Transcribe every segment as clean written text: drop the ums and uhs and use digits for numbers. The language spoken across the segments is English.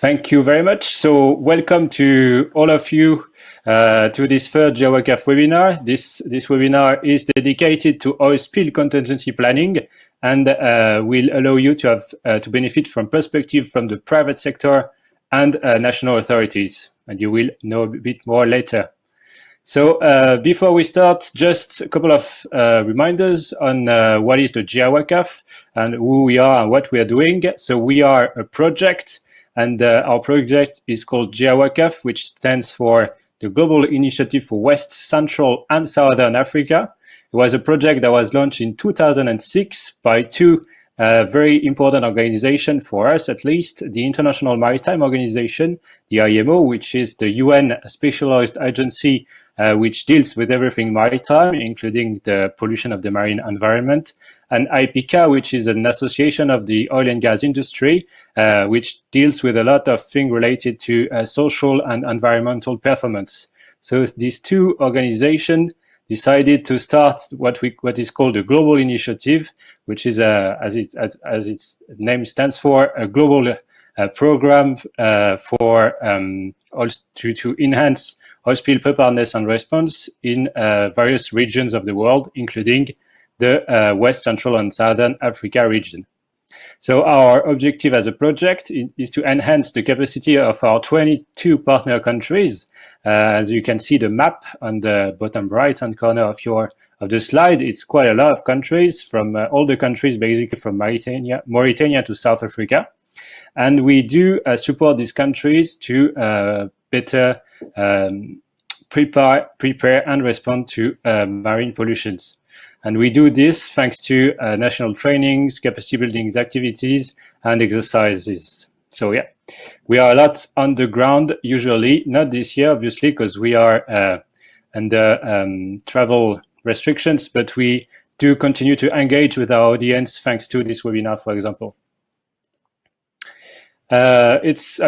Thank you very much. So welcome to all of you to this third GI WACAF webinar. This webinar is dedicated to oil spill contingency planning and will allow you to have to benefit from perspective from the private sector and national authorities. And you will know a bit more later. So before we start, just a couple of reminders on what is the GI WACAF and who we are and what we are doing. So we are a project, and our project is called GI WACAF, which stands for the Global Initiative for West, Central and Southern Africa. It was a project that was launched in 2006 by two very important organizations for us, at least, the International Maritime Organization, the IMO, which is the UN specialized agency which deals with everything maritime, including the pollution of the marine environment, and IPCA, which is an association of the oil and gas industry, which deals with a lot of things related to social and environmental performance. So these two organizations decided to start what is called a global initiative, which is, as its name stands for, a global program for to enhance oil spill preparedness and response in various regions of the world, including the West, Central, and Southern Africa region. So our objective as a project is to enhance the capacity of our 22 partner countries. As you can see the map on the bottom right-hand corner of the slide, it's quite a lot of countries, from all the countries basically from Mauritania to South Africa. And we do support these countries to better prepare and respond to marine pollutions. And we do this thanks to national trainings, capacity building activities, and exercises. So yeah, we are a lot on the ground usually, not this year, obviously, because we are under travel restrictions, but we do continue to engage with our audience thanks to this webinar, for example. I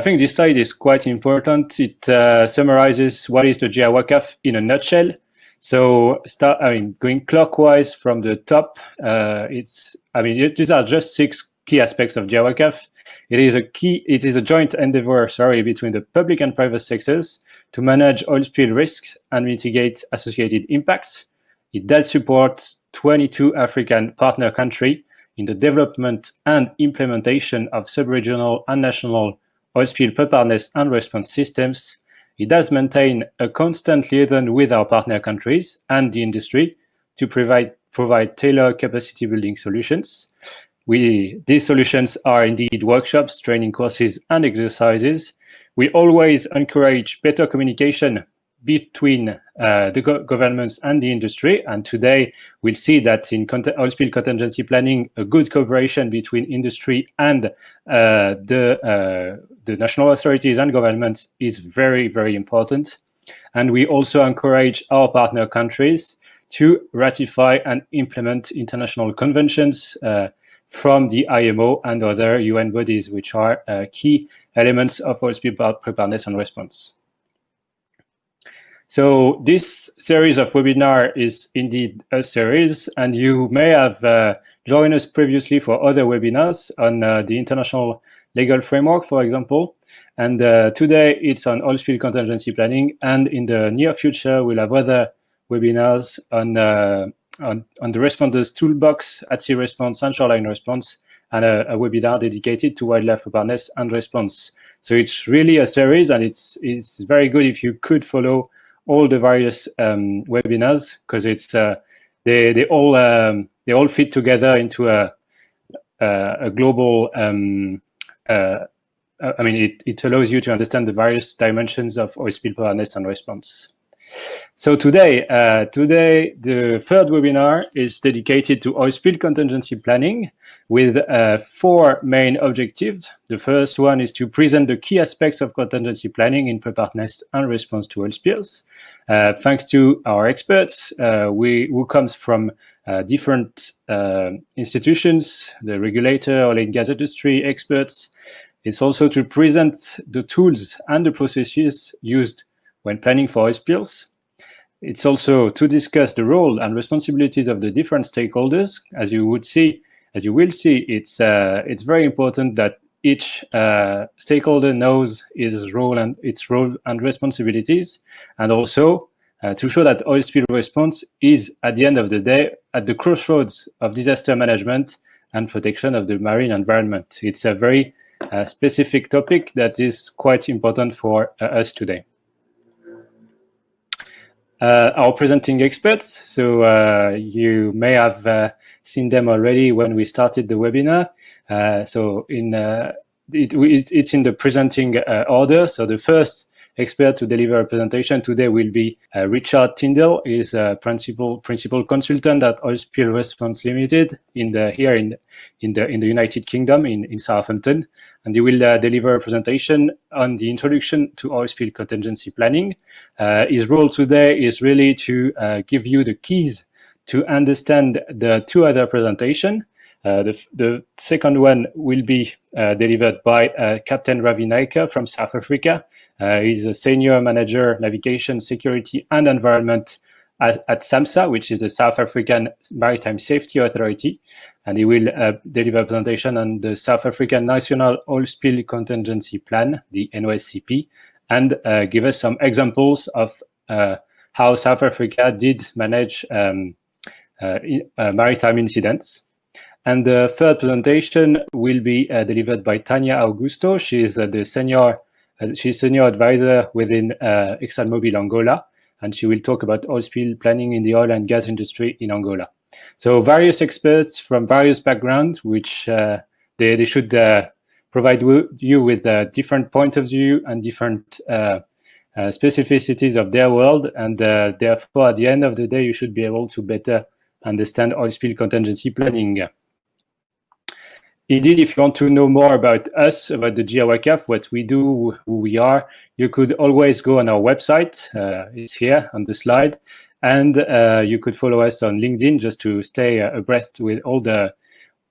think this slide is quite important. It summarizes what is the GI WACAF in a nutshell. So going clockwise from the top, these are just 6 key aspects of GI WACAF. It is a joint endeavor, between the public and private sectors to manage oil spill risks and mitigate associated impacts. It does support 22 African partner countries in the development and implementation of sub-regional and national oil spill preparedness and response systems. It does maintain a constant liaison with our partner countries and the industry to provide tailored capacity building solutions. These solutions are indeed workshops, training courses, and exercises. We always encourage better communication between the governments and the industry. And today we'll see that in oil spill contingency planning, a good cooperation between industry and the national authorities and governments is very, very important. And we also encourage our partner countries to ratify and implement international conventions from the IMO and other UN bodies, which are key elements of oil spill preparedness and response. So this series of webinar is indeed a series, and you may have joined us previously for other webinars on the international legal framework, for example. And today it's on oil spill contingency planning, and in the near future we'll have other webinars on the responders toolbox, at-sea response, and shoreline response, and a webinar dedicated to wildlife preparedness and response. So it's really a series, and it's very good if you could follow all the various webinars, because it's they all fit together into a global. It allows you to understand the various dimensions of oil spill preparedness and response. So today, the third webinar is dedicated to oil spill contingency planning with 4 main objectives. The first one is to present the key aspects of contingency planning in preparedness and response to oil spills. Thanks to our experts, who comes from different institutions, the regulator, oil and gas industry experts. It's also to present the tools and the processes used when planning for oil spills. It's also to discuss the role and responsibilities of the different stakeholders. As you will see, it's very important that each stakeholder knows its role and responsibilities, and also to show that oil spill response is, at the end of the day, at the crossroads of disaster management and protection of the marine environment. It's a very specific topic that is quite important for us today. Our presenting experts, so you may have seen them already when we started the webinar. So it's in the presenting order. So the first expert to deliver a presentation today will be Richard Tyndall. He's a principal consultant at Oil Spill Response Limited here in the United Kingdom in Southampton, and he will deliver a presentation on the introduction to oil spill contingency planning. His role today is really to give you the keys to understand the two other presentations. The second one will be delivered by Captain Ravi Naika from South Africa. He's a senior manager, navigation, security, and environment at SAMSA, which is the South African Maritime Safety Authority. And he will deliver a presentation on the South African National Oil Spill Contingency Plan, the NOSP, and give us some examples of how South Africa did manage maritime incidents. And the third presentation will be delivered by Tania Augusto. She is she's senior advisor within ExxonMobil Angola, and she will talk about oil spill planning in the oil and gas industry in Angola. So various experts from various backgrounds, which they should provide you with different point of view and different specificities of their world, and therefore at the end of the day you should be able to better understand oil spill contingency planning. Indeed, if you want to know more about us, about the GI WACAF, what we do, who we are, you could always go on our website. It's here on the slide. And you could follow us on LinkedIn just to stay abreast with all the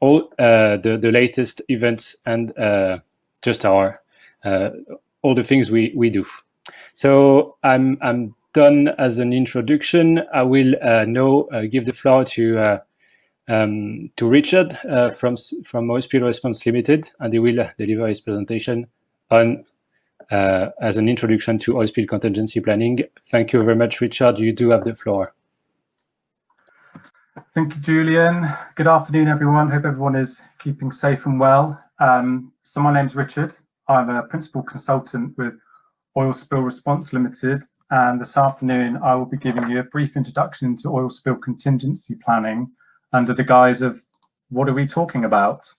latest events and just all the things we do. So I'm done as an introduction. I will now give the floor to Richard from Oil Spill Response Limited, and he will deliver his presentation on as an introduction to oil spill contingency planning. Thank you very much, Richard. You do have the floor. Thank you, Julian. Good afternoon, everyone. Hope everyone is keeping safe and well. So my name's Richard. I'm a principal consultant with Oil Spill Response Limited, and this afternoon I will be giving you a brief introduction to oil spill contingency planning under the guise of what are we talking about.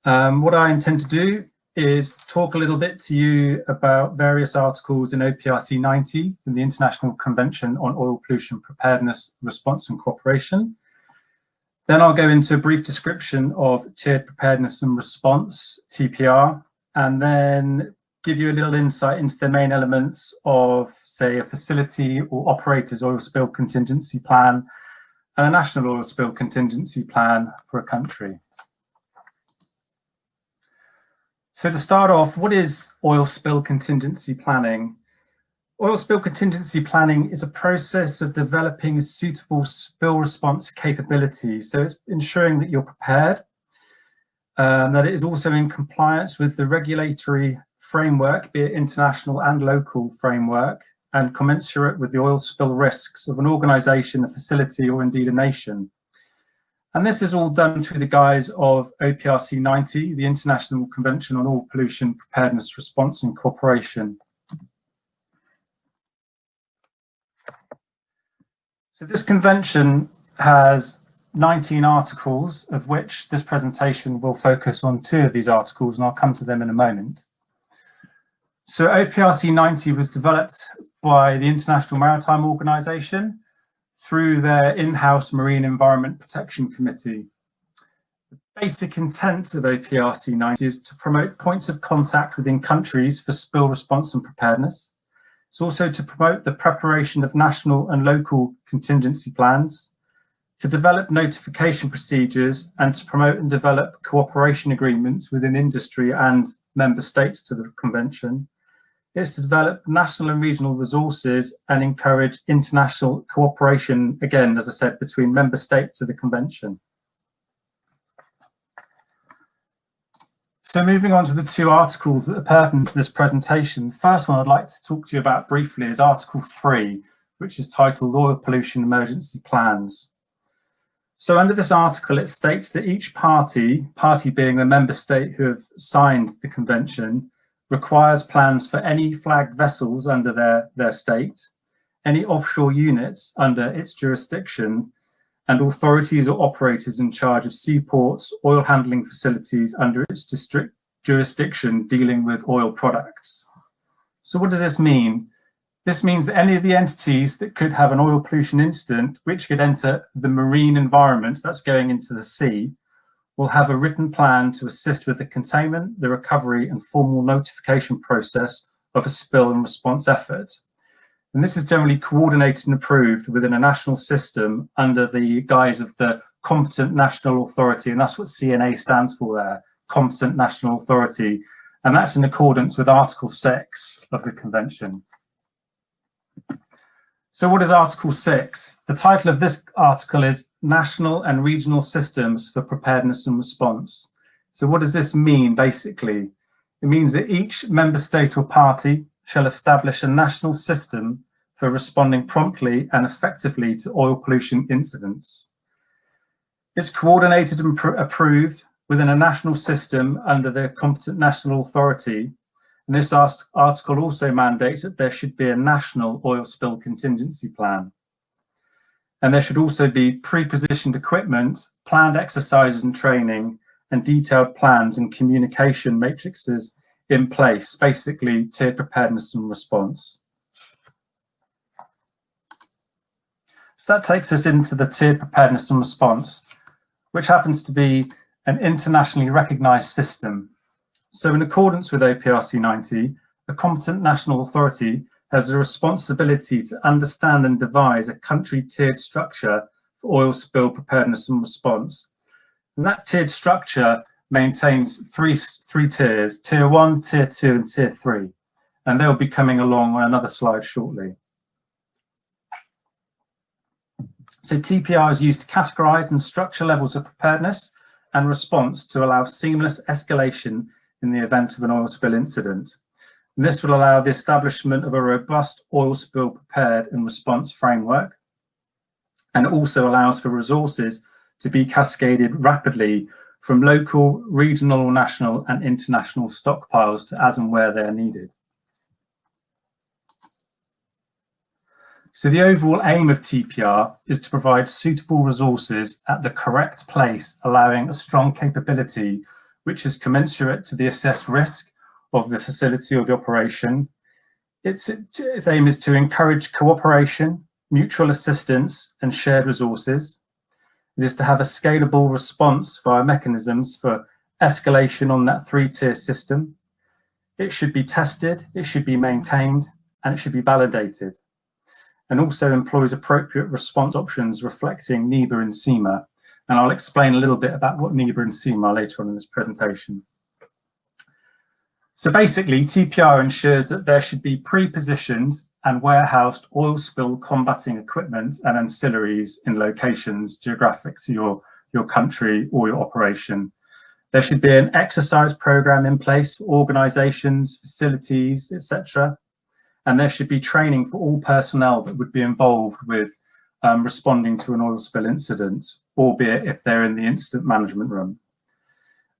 What I intend to do is talk a little bit to you about various articles in OPRC 90 in the International Convention on Oil Pollution Preparedness, Response and Cooperation. Then I'll go into a brief description of tiered preparedness and response, TPR, and then give you a little insight into the main elements of, say, a facility or operator's oil spill contingency plan and a national oil spill contingency plan for a country. So to start off, what is oil spill contingency planning? Oil spill contingency planning is a process of developing a suitable spill response capability. So it's ensuring that you're prepared, that it is also in compliance with the regulatory framework, be it international and local framework, and commensurate with the oil spill risks of an organisation, a facility, or indeed a nation. And this is all done through the guise of OPRC 90, the International Convention on Oil Pollution Preparedness, Response and Cooperation. So this convention has 19 articles, of which this presentation will focus on 2 of these articles, and I'll come to them in a moment. So OPRC 90 was developed by the International Maritime Organization through their in-house Marine Environment Protection Committee. The basic intent of OPRC 90 is to promote points of contact within countries for spill response and preparedness. It's also to promote the preparation of national and local contingency plans, to develop notification procedures, and to promote and develop cooperation agreements within industry and member states to the convention. It's to develop national and regional resources and encourage international cooperation, again, as I said, between member states of the convention. So moving on to the two articles that are pertinent to this presentation, the first one I'd like to talk to you about briefly is Article 3, which is titled Oil Pollution Emergency Plans. So under this article, it states that each party being the member state who have signed the convention, requires plans for any flagged vessels under their state, any offshore units under its jurisdiction, and authorities or operators in charge of seaports, oil handling facilities under its district jurisdiction dealing with oil products. So what does this mean? This means that any of the entities that could have an oil pollution incident, which could enter the marine environment that's going into the sea, will have a written plan to assist with the containment, the recovery, and formal notification process of a spill and response effort. And this is generally coordinated and approved within a national system under the guise of the Competent National Authority, and that's what CNA stands for there, Competent National Authority, and that's in accordance with Article 6 of the Convention. So what is Article 6? The title of this article is National and Regional Systems for Preparedness and Response. So what does this mean, basically? It means that each member state or party shall establish a national system for responding promptly and effectively to oil pollution incidents. It's coordinated and approved within a national system under the Competent National Authority. And this article also mandates that there should be a national oil spill contingency plan. And there should also be pre-positioned equipment, planned exercises and training, and detailed plans and communication matrices in place, basically tiered preparedness and response. So that takes us into the tiered preparedness and response, which happens to be an internationally recognized system. So in accordance with OPRC 90, a competent national authority has a responsibility to understand and devise a country tiered structure for oil spill preparedness and response. And that tiered structure maintains three tiers, tier 1, tier 2, and tier 3. And they'll be coming along on another slide shortly. So TPR is used to categorize and structure levels of preparedness and response to allow seamless escalation in the event of an oil spill incident. And this will allow the establishment of a robust oil spill prepared and response framework. And it also allows for resources to be cascaded rapidly from local, regional, national, and international stockpiles to as and where they're needed. So the overall aim of TPR is to provide suitable resources at the correct place, allowing a strong capability which is commensurate to the assessed risk of the facility or the operation. Its aim is to encourage cooperation, mutual assistance, and shared resources. It is to have a scalable response via mechanisms for escalation on that three-tier system. It should be tested, it should be maintained, and it should be validated. And also employs appropriate response options reflecting NEBA and SEMA. And I'll explain a little bit about what NEBA and SEMA are later on in this presentation. So basically, TPR ensures that there should be pre-positioned and warehoused oil spill combating equipment and ancillaries in locations geographic to your country or your operation. There should be an exercise program in place for organizations, facilities, etc. And there should be training for all personnel that would be involved with responding to an oil spill incident, albeit if they're in the incident management room.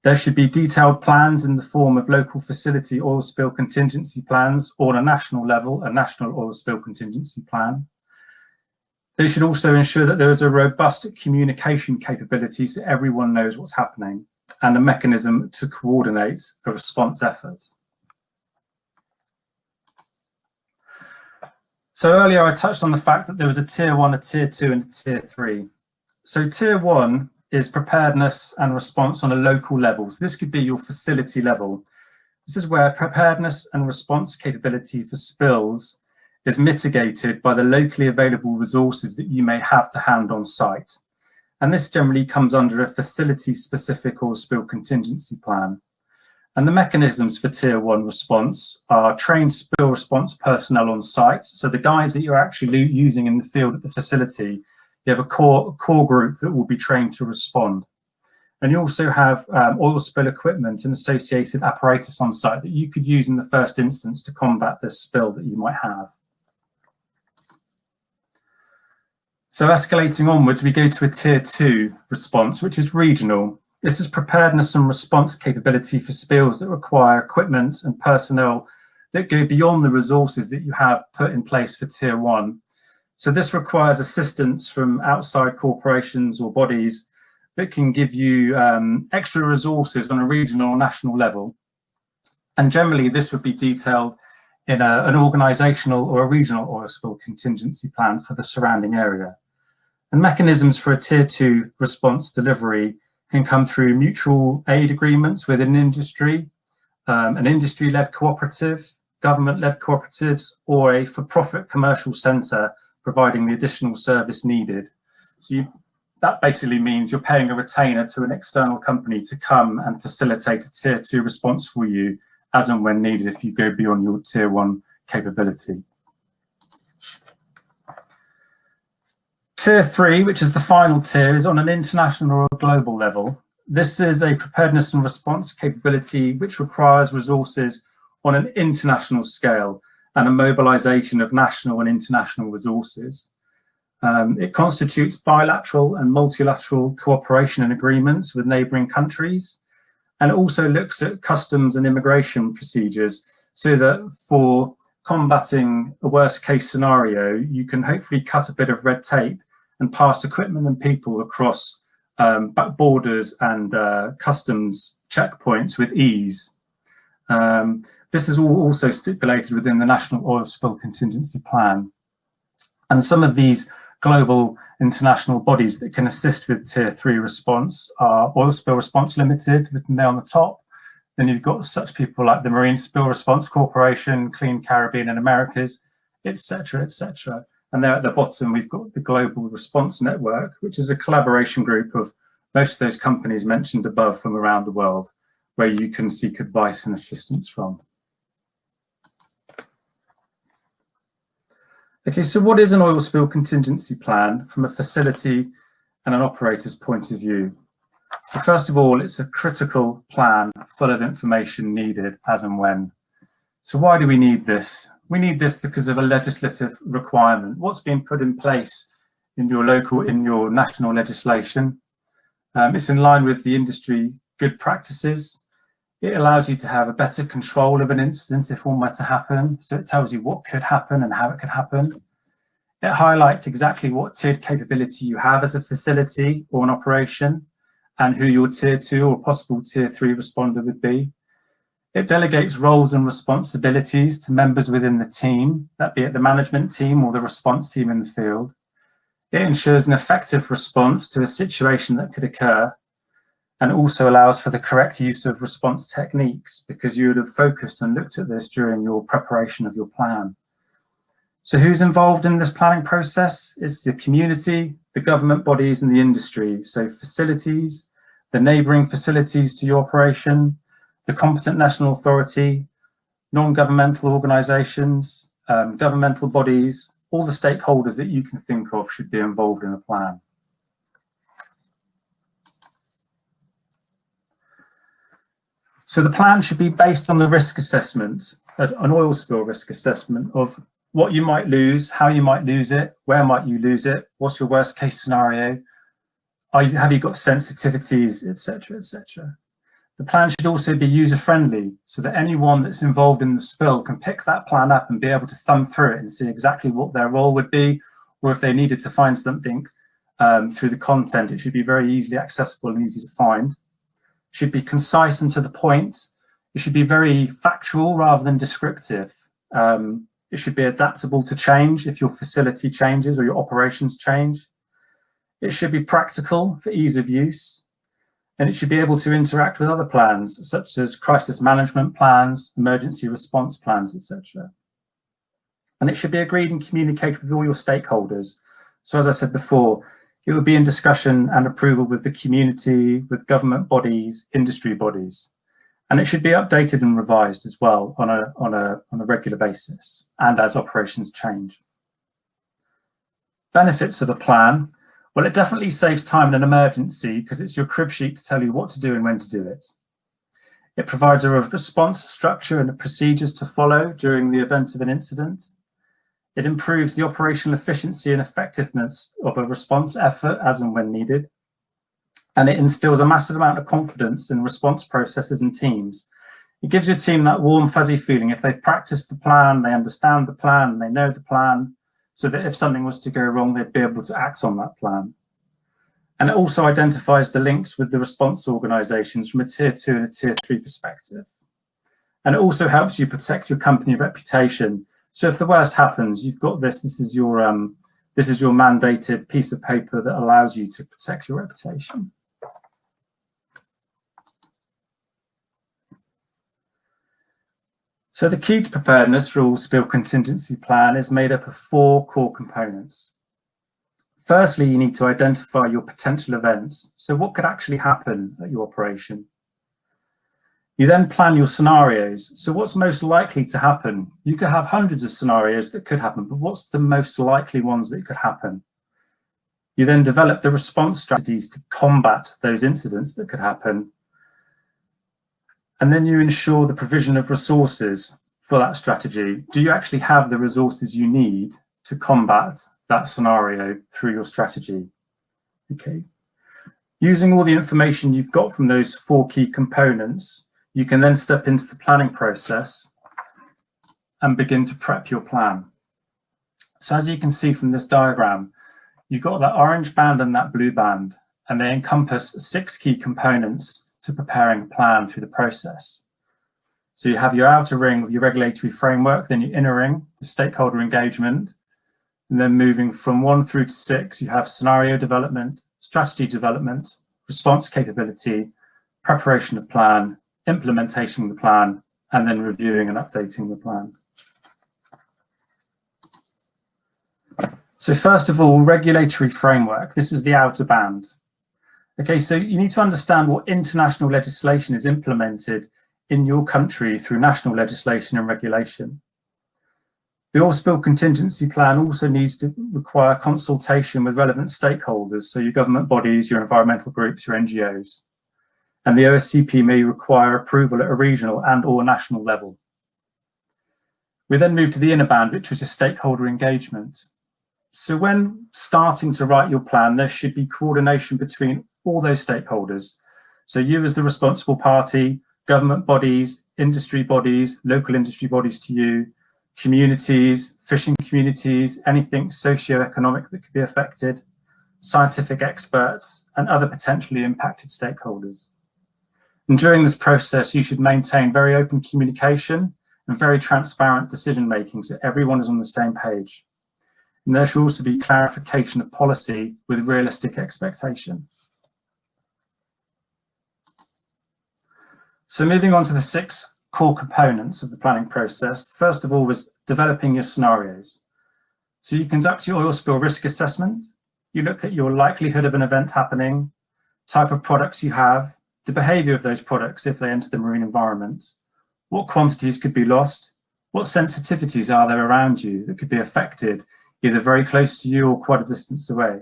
There should be detailed plans in the form of local facility oil spill contingency plans, or on a national level, a national oil spill contingency plan. They should also ensure that there is a robust communication capability so everyone knows what's happening, and a mechanism to coordinate a response effort. So earlier I touched on the fact that there was a tier 1, a tier 2, and a tier 3. So tier 1 is preparedness and response on a local level. So this could be your facility level. This is where preparedness and response capability for spills is mitigated by the locally available resources that you may have to hand on site. And this generally comes under a facility-specific oil spill contingency plan. And the mechanisms for tier 1 response are trained spill response personnel on site. So the guys that you're actually using in the field at the facility, you have a core group that will be trained to respond. And you also have oil spill equipment and associated apparatus on site that you could use in the first instance to combat this spill that you might have. So escalating onwards, we go to a tier 2 response, which is regional. This is preparedness and response capability for spills that require equipment and personnel that go beyond the resources that you have put in place for tier 1. So this requires assistance from outside corporations or bodies that can give you extra resources on a regional or national level. And generally, this would be detailed in an organisational or a regional oil spill contingency plan for the surrounding area. And mechanisms for a tier 2 response delivery can come through mutual aid agreements within industry, an industry-led cooperative, government-led cooperatives, or a for-profit commercial centre providing the additional service needed. So that basically means you're paying a retainer to an external company to come and facilitate a tier 2 response for you as and when needed if you go beyond your tier 1 capability. Tier 3, which is the final tier, is on an international or global level. This is a preparedness and response capability which requires resources on an international scale and a mobilization of national and international resources. It constitutes bilateral and multilateral cooperation and agreements with neighbouring countries, and it also looks at customs and immigration procedures so that for combating a worst case scenario, you can hopefully cut a bit of red tape and pass equipment and people across borders and customs checkpoints with ease. This is all also stipulated within the National Oil Spill Contingency Plan. And some of these global international bodies that can assist with tier 3 response are Oil Spill Response Limited, written there on the top. Then you've got such people like the Marine Spill Response Corporation, Clean Caribbean and Americas, etc., etc. And there at the bottom, we've got the Global Response Network, which is a collaboration group of most of those companies mentioned above from around the world, where you can seek advice and assistance from. Okay, so what is an oil spill contingency plan from a facility and an operator's point of view? So first of all, it's a critical plan full of information needed as and when. So why do we need this? We need this because of a legislative requirement. What's been put in place in your national legislation? It's in line with the industry good practices. It allows you to have a better control of an incident if one were to happen. So it tells you what could happen and how it could happen. It highlights exactly what tiered capability you have as a facility or an operation and who your tier 2 or possible tier 3 responder would be. It delegates roles and responsibilities to members within the team, that be it the management team or the response team in the field. It ensures an effective response to a situation that could occur, and also allows for the correct use of response techniques because you would have focused and looked at this during your preparation of your plan. So who's involved in this planning process? It's the community, the government bodies and the industry. So facilities, the neighbouring facilities to your operation, the competent national authority, non-governmental organisations, governmental bodies, all the stakeholders that you can think of should be involved in a plan. So the plan should be based on the risk assessment, an oil spill risk assessment of what you might lose, how you might lose it, where might you lose it, what's your worst case scenario, have you got sensitivities, etc., etc. The plan should also be user-friendly so that anyone that's involved in the spill can pick that plan up and be able to thumb through it and see exactly what their role would be, or if they needed to find something through the content, it should be very easily accessible and easy to find. It should be concise and to the point. It should be very factual rather than descriptive. It should be adaptable to change if your facility changes or your operations change. It should be practical for ease of use. And it should be able to interact with other plans, such as crisis management plans, emergency response plans, etc. And it should be agreed and communicated with all your stakeholders. So as I said before, it would be in discussion and approval with the community, with government bodies, industry bodies. And it should be updated and revised as well on a regular basis and as operations change. Benefits of a plan. Well, it definitely saves time in an emergency because it's your crib sheet to tell you what to do and when to do it. It provides a response structure and procedures to follow during the event of an incident. It improves the operational efficiency and effectiveness of a response effort as and when needed. And it instills a massive amount of confidence in response processes and teams. It gives your team that warm, fuzzy feeling. If they've practiced the plan, they understand the plan, they know the plan, so that if something was to go wrong, they'd be able to act on that plan. And it also identifies the links with the response organizations from a tier 2 and a tier 3 perspective. And it also helps you protect your company reputation. So if the worst happens, you've got this is your mandated piece of paper that allows you to protect your reputation. So the key to preparedness for all spill contingency plan is made up of 4 core components. Firstly, you need to identify your potential events. So what could actually happen at your operation? You then plan your scenarios. So what's most likely to happen? You could have hundreds of scenarios that could happen, but what's the most likely ones that could happen? You then develop the response strategies to combat those incidents that could happen. And then you ensure the provision of resources for that strategy. Do you actually have the resources you need to combat that scenario through your strategy? Okay. Using all the information you've got from those 4 key components, you can then step into the planning process and begin to prep your plan. So as you can see from this diagram, you've got that orange band and that blue band, and they encompass 6 key components to preparing a plan through the process. So you have your outer ring of your regulatory framework, then your inner ring, the stakeholder engagement, and then moving from 1 through to 6, you have scenario development, strategy development, response capability, preparation of plan, implementation of the plan, and then reviewing and updating the plan. So first of all, regulatory framework. This was the outer band. Okay, so you need to understand what international legislation is implemented in your country through national legislation and regulation. The oil spill contingency plan also needs to require consultation with relevant stakeholders, so your government bodies, your environmental groups, your NGOs. And the OSCP may require approval at a regional and/or national level. We then move to the inner band, which was a stakeholder engagement. So when starting to write your plan, there should be coordination between all those stakeholders. So you as the responsible party, government bodies, industry bodies, local industry bodies to you, communities, fishing communities, anything socio-economic that could be affected, scientific experts, and other potentially impacted stakeholders. And during this process, you should maintain very open communication and very transparent decision-making so everyone is on the same page. And there should also be clarification of policy with realistic expectation. So moving on to the 6 core components of the planning process, first of all was developing your scenarios. So you conduct your oil spill risk assessment, you look at your likelihood of an event happening, type of products you have, the behavior of those products if they enter the marine environment, what quantities could be lost, what sensitivities are there around you that could be affected, either very close to you or quite a distance away.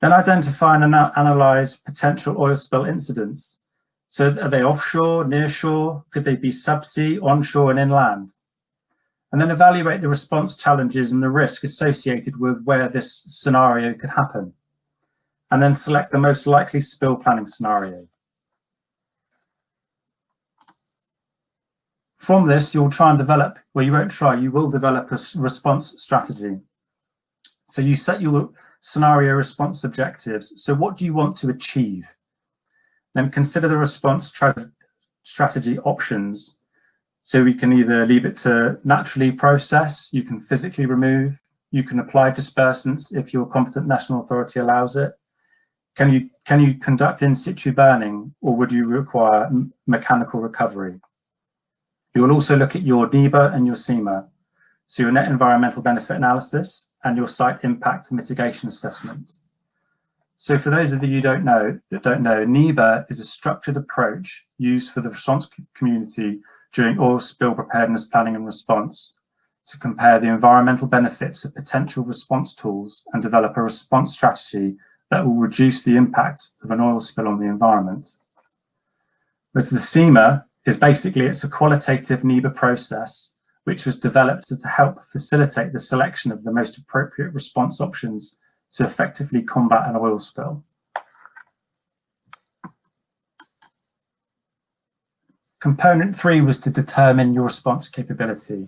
Then identify and analyze potential oil spill incidents. So are they offshore, near shore? Could they be subsea, onshore and inland? And then evaluate the response challenges and the risk associated with where this scenario could happen. And then select the most likely spill planning scenario. From this, you'll try and develop, well, you won't try, you will develop a response strategy. So you set your scenario response objectives. So what do you want to achieve? Then consider the response strategy options. So we can either leave it to naturally process, you can physically remove, you can apply dispersants if your competent national authority allows it. Can you conduct in situ burning, or would you require mechanical recovery? You will also look at your NEBA and your SEMA, so your net environmental benefit analysis and your site impact mitigation assessment. So for those of you that don't know, NEBA is a structured approach used for the response community during oil spill preparedness planning and response. to compare the environmental benefits of potential response tools and develop a response strategy that will reduce the impact of an oil spill on the environment. Whereas the SEMA is basically, it's a qualitative NEBA process which was developed to help facilitate the selection of the most appropriate response options to effectively combat an oil spill. Component 3 was to determine your response capability.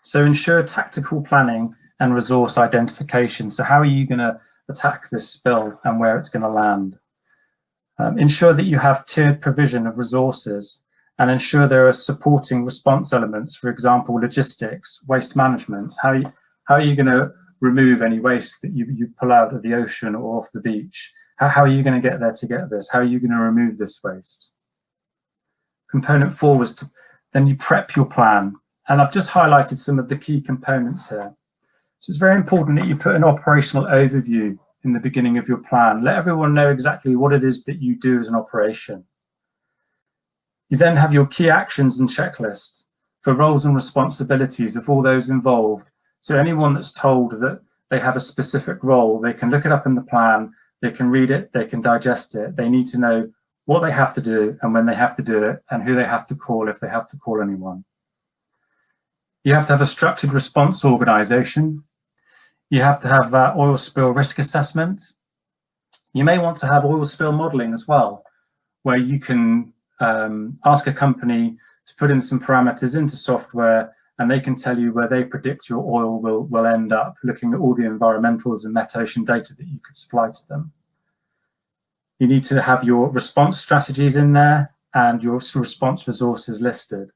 So ensure tactical planning and resource identification. So how are you going to attack this spill and where it's going to land? Ensure that you have tiered provision of resources and ensure there are supporting response elements, for example, logistics, waste management. How are you going to remove any waste that you pull out of the ocean or off the beach? How are you going to get there to get this? How are you going to remove this waste? Component 4 was to then you prep your plan. And I've just highlighted some of the key components here. So it's very important that you put an operational overview in the beginning of your plan. Let everyone know exactly what it is that you do as an operation. You then have your key actions and checklist for roles and responsibilities of all those involved. So anyone that's told that they have a specific role, they can look it up in the plan, they can read it, they can digest it. They need to know what they have to do and when they have to do it and who they have to call if they have to call anyone. You have to have a structured response organization. You have to have oil spill risk assessment. You may want to have oil spill modeling as well, where you can ask a company to put in some parameters into software and they can tell you where they predict your oil will end up, looking at all the environmentals and metocean data that you could supply to them. You need to have your response strategies in there and your response resources listed.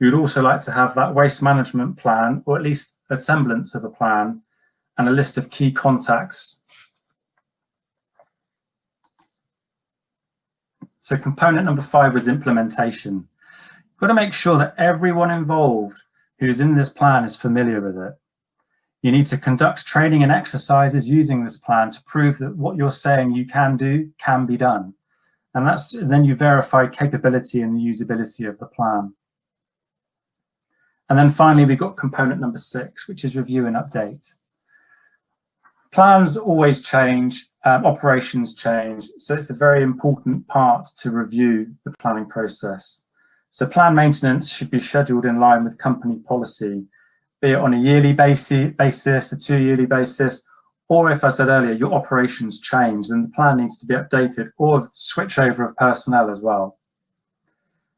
You would also like to have that waste management plan, or at least a semblance of a plan, and a list of key contacts. So component number 5 was implementation. You've got to make sure that everyone involved who's in this plan is familiar with it. You need to conduct training and exercises using this plan to prove that what you're saying you can do can be done. And then you verify capability and the usability of the plan. And then finally, we've got component number 6, which is review and update. Plans always change, operations change, so it's a very important part to review the planning process. So plan maintenance should be scheduled in line with company policy, be it on a yearly basis, a 2-yearly basis, or if I said earlier, your operations change and the plan needs to be updated, or switch over of personnel as well.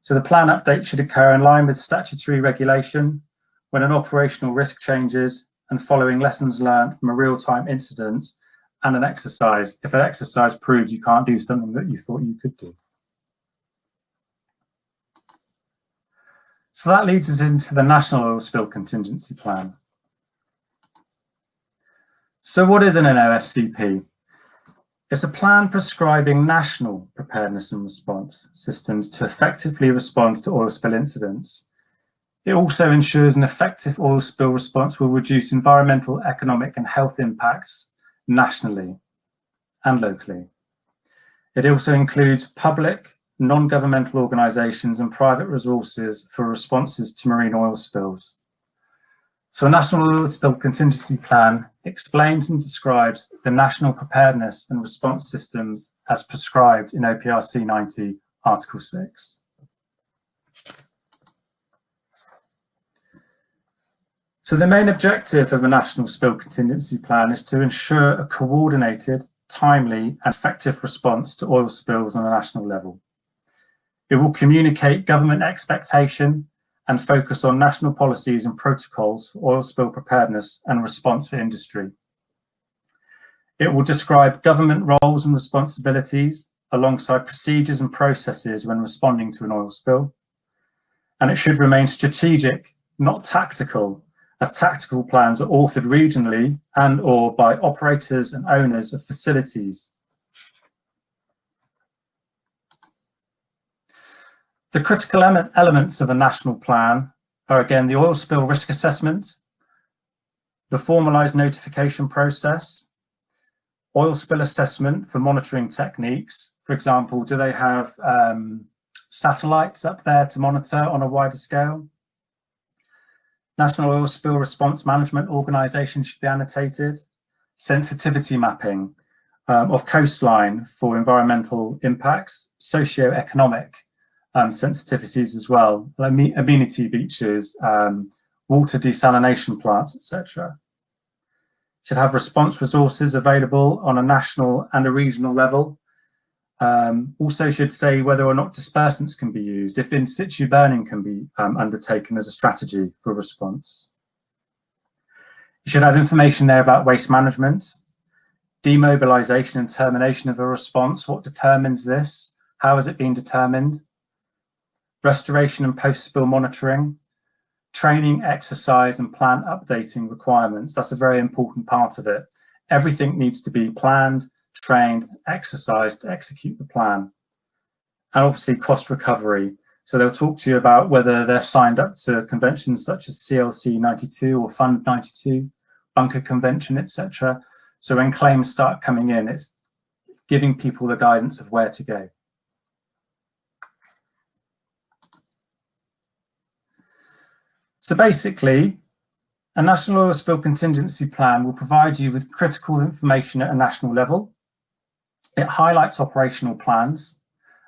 So the plan update should occur in line with statutory regulation when an operational risk changes and following lessons learned from a real-time incident and an exercise, if an exercise proves you can't do something that you thought you could do. So that leads us into the National Oil Spill Contingency Plan. So what is an NOSP? It's a plan prescribing national preparedness and response systems to effectively respond to oil spill incidents. It also ensures an effective oil spill response will reduce environmental, economic and health impacts nationally and locally. It also includes public, non-governmental organisations and private resources for responses to marine oil spills. So a National Oil Spill Contingency Plan explains and describes the national preparedness and response systems as prescribed in OPRC 90, Article 6. So the main objective of a National Spill Contingency Plan is to ensure a coordinated, timely and effective response to oil spills on a national level. It will communicate government expectation and focus on national policies and protocols for oil spill preparedness and response for industry. It will describe government roles and responsibilities alongside procedures and processes when responding to an oil spill. And it should remain strategic, not tactical, as tactical plans are authored regionally and or by operators and owners of facilities. The critical elements of a national plan are again the oil spill risk assessment, the formalised notification process, oil spill assessment for monitoring techniques. For example, do they have satellites up there to monitor on a wider scale? National Oil Spill Response Management Organisation should be annotated. Sensitivity mapping of coastline for environmental impacts, socio-economic sensitivities as well, amenity beaches, water desalination plants, etc. Should have response resources available on a national and a regional level. Also should say whether or not dispersants can be used, if in situ burning can be undertaken as a strategy for response. You should have information there about waste management, demobilisation and termination of a response. What determines this? How has it been determined? Restoration and post-spill monitoring, training, exercise and plan updating requirements. That's a very important part of it. Everything needs to be planned, trained, exercised to execute the plan. And obviously cost recovery. So they'll talk to you about whether they're signed up to conventions such as CLC 92 or Fund 92, Bunker Convention, etc. So when claims start coming in, it's giving people the guidance of where to go. So basically, a National Oil Spill Contingency Plan will provide you with critical information at a national level. It highlights operational plans,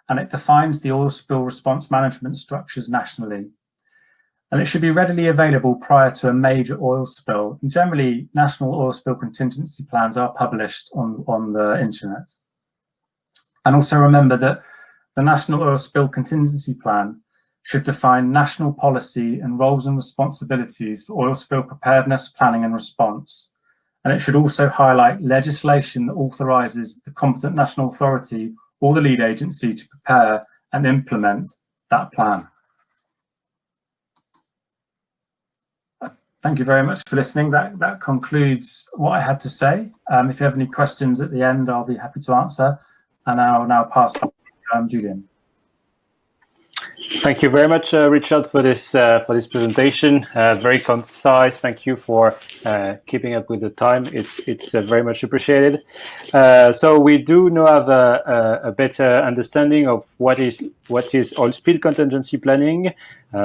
and it defines the oil spill response management structures nationally. And it should be readily available prior to a major oil spill. And generally, national oil spill contingency plans are published on the internet. And also remember that the National Oil Spill Contingency Plan should define national policy and roles and responsibilities for oil spill preparedness, planning and response. And it should also highlight legislation that authorises the competent national authority or the lead agency to prepare and implement that plan. Thank you very much for listening. That concludes what I had to say. If you have any questions at the end, I'll be happy to answer. And I'll now pass back to Julian. Thank you very much, Richard, for this presentation. Very concise. Thank you for keeping up with the time. It's very much appreciated. So we do now have a better understanding of what is oil spill contingency planning.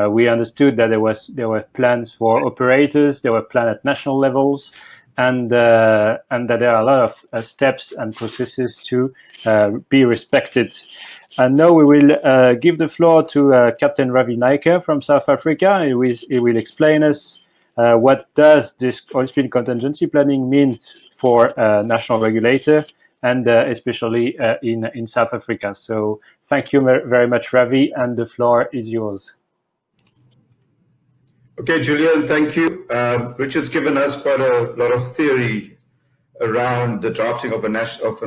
We understood that there were plans for operators, there were plans at national levels, and that there are a lot of steps and processes to be respected. And now we will give the floor to Captain Ravi Naika from South Africa. He will explain us what does this oil spill contingency planning mean for national regulator, and especially in South Africa. So thank you very much, Ravi, and the floor is yours. Okay, Julian, thank you. Richard's given us quite a lot of theory around the drafting of an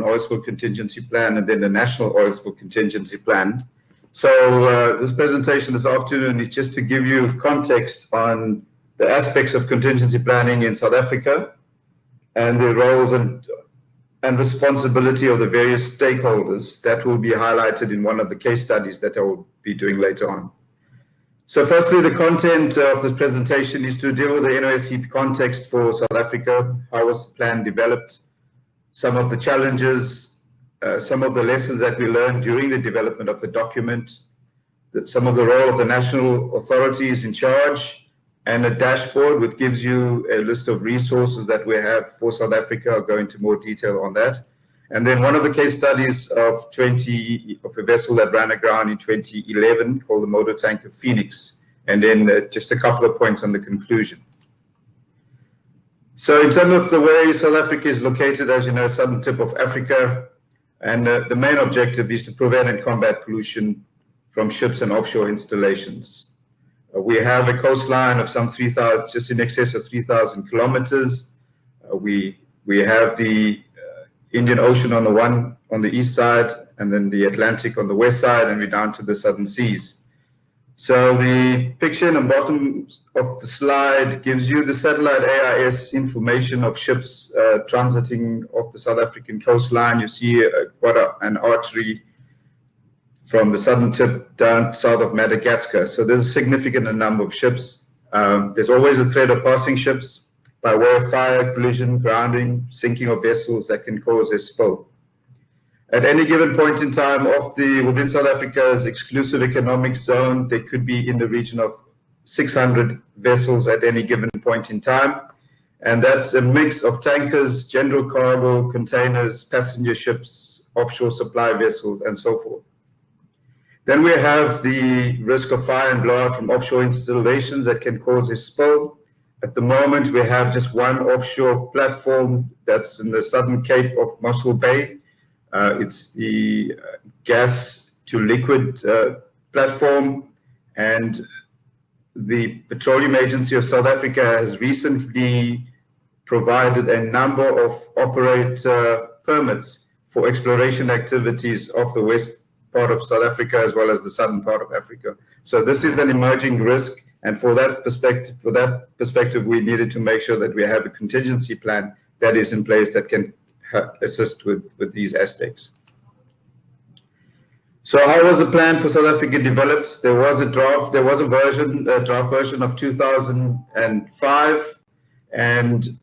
oil spill contingency plan and then the national oil spill contingency plan. So this presentation this afternoon is just to give you context on the aspects of contingency planning in South Africa and the roles and responsibility of the various stakeholders that will be highlighted in one of the case studies that I will be doing later on. So firstly, the content of this presentation is to deal with the NOSP context for South Africa. How was the plan developed? Some of the challenges, some of the lessons that we learned during the development of the document, some of the role of the national authorities in charge, and a dashboard which gives you a list of resources that we have for South Africa. I'll go into more detail on that. And then one of the case studies of a vessel that ran aground in 2011 called the motor tanker Phoenix. And then just a couple of points on the conclusion. So in terms of the way South Africa is located, as you know, southern tip of Africa, and the main objective is to prevent and combat pollution from ships and offshore installations. We have a coastline of some 3,000, just in excess of 3,000 kilometers. We have the Indian Ocean on the east side, and then the Atlantic on the west side, and we're down to the southern seas. So the picture in the bottom of the slide gives you the satellite AIS information of ships transiting off the South African coastline. You see quite an artery from the southern tip down south of Madagascar. So there's a significant number of ships. There's always a threat of passing ships by way of fire, collision, grounding, sinking of vessels that can cause a spill. At any given point in time within South Africa's exclusive economic zone, there could be in the region of 600 vessels at any given point in time. And that's a mix of tankers, general cargo, containers, passenger ships, offshore supply vessels, and so forth. Then we have the risk of fire and blowout from offshore installations that can cause a spill. At the moment, we have just one offshore platform that's in the southern cape of Mossel Bay. It's the gas to liquid platform, and the Petroleum Agency of South Africa has recently provided a number of operator permits for exploration activities off the west part of South Africa as well as the southern part of Africa. So this is an emerging risk, and for that perspective, we needed to make sure that we have a contingency plan that is in place that can assist with these aspects. So how was the plan for South Africa developed? There was a draft version of 2005, and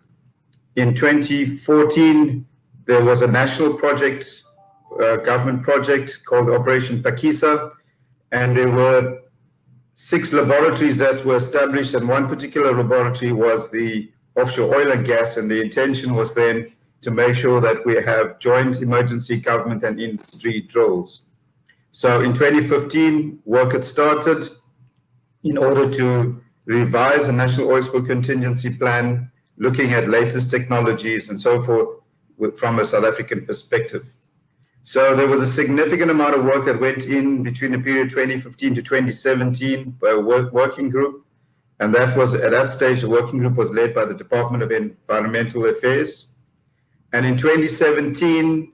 in 2014 there was a national project, government project called Operation Pakisa, and there were 6 laboratories that were established, and one particular laboratory was the offshore oil and gas, and the intention was then to make sure that we have joint emergency government and industry drills. So in 2015, work had started in order to revise the National Oil Spill Contingency Plan, looking at latest technologies and so forth from a South African perspective. So there was a significant amount of work that went in between the period 2015 to 2017 by a working group. And that was, at that stage, the working group was led by the Department of Environmental Affairs. And in 2017,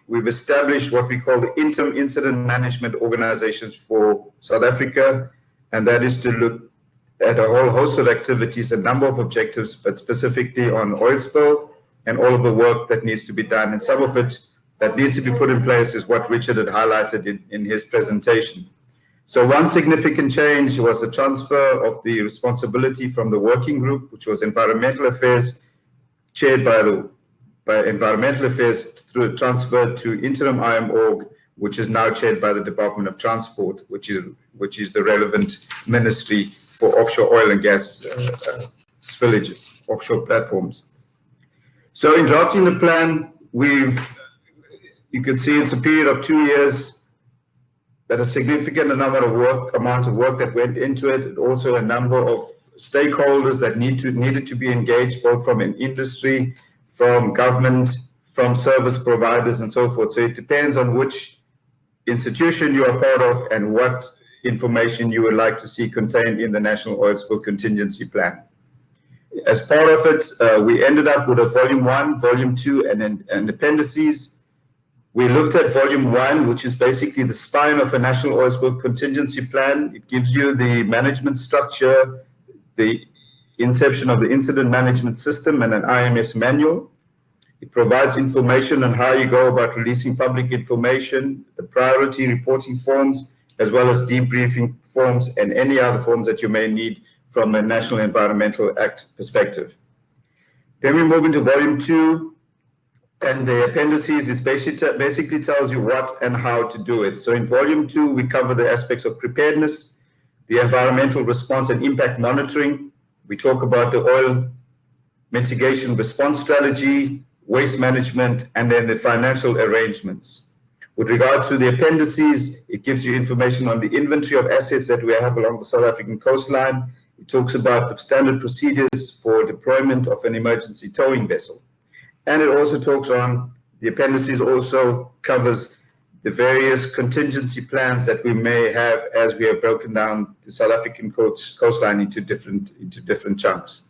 we've established what we call the Interim Incident Management Organizations for South Africa. And that is to look at a whole host of activities, a number of objectives, but specifically on oil spill and all of the work that needs to be done. And some of it that needs to be put in place is what Richard had highlighted in his presentation. So one significant change was the transfer of the responsibility from the working group, which was Environmental Affairs, chaired by Environmental Affairs, through a transfer to Interim IMORG, which is now chaired by the Department of Transport, which is the relevant ministry for offshore oil and gas spillages, offshore platforms. So in drafting the plan, you can see it's a period of 2 years, that a significant amount of work that went into it, and also a number of stakeholders that needed to be engaged, both from an industry, from government, from service providers, and so forth. So it depends on which institution you are part of and what information you would like to see contained in the National Oil Spill Contingency Plan. As part of it, we ended up with a Volume 1, Volume 2, and appendices. We looked at Volume 1, which is basically the spine of a National Oil Spill Contingency Plan. It gives you the management structure, the inception of the incident management system, and an IMS manual. It provides information on how you go about releasing public information, the priority reporting forms, as well as debriefing forms and any other forms that you may need from a National Environmental Act perspective. Then we move into Volume 2, and the appendices. It basically tells you what and how to do it. So in Volume 2, we cover the aspects of preparedness, the environmental response and impact monitoring. We talk about the oil mitigation response strategy, waste management, and then the financial arrangements. With regard to the appendices, it gives you information on the inventory of assets that we have along the South African coastline. It talks about the standard procedures for deployment of an emergency towing vessel. And it also talks on, the appendices also covers the various contingency plans that we may have as we have broken down the South African coastline into different chunks.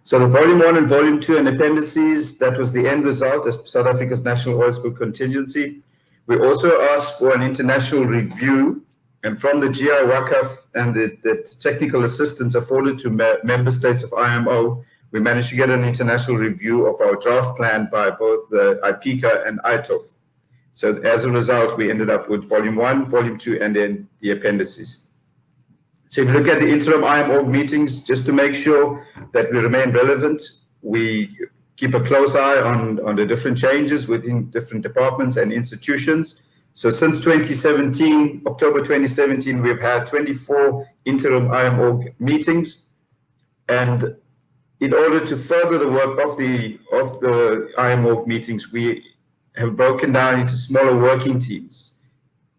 So the Volume 1 and Volume 2 and appendices, that was the end result as South Africa's National Oil Spill Contingency. We also asked for an international review, and from the GI WACAF and the technical assistance afforded to member states of IMO, we managed to get an international review of our draft plan by both the IPICA and ITOF. So as a result, we ended up with Volume 1, Volume 2, and then the appendices. So if you look at the interim IMO meetings, just to make sure that we remain relevant, we keep a close eye on the different changes within different departments and institutions. So since 2017, October 2017, we've had 24 interim IMO meetings, and in order to further the work of the IMO meetings, we have broken down into smaller working teams,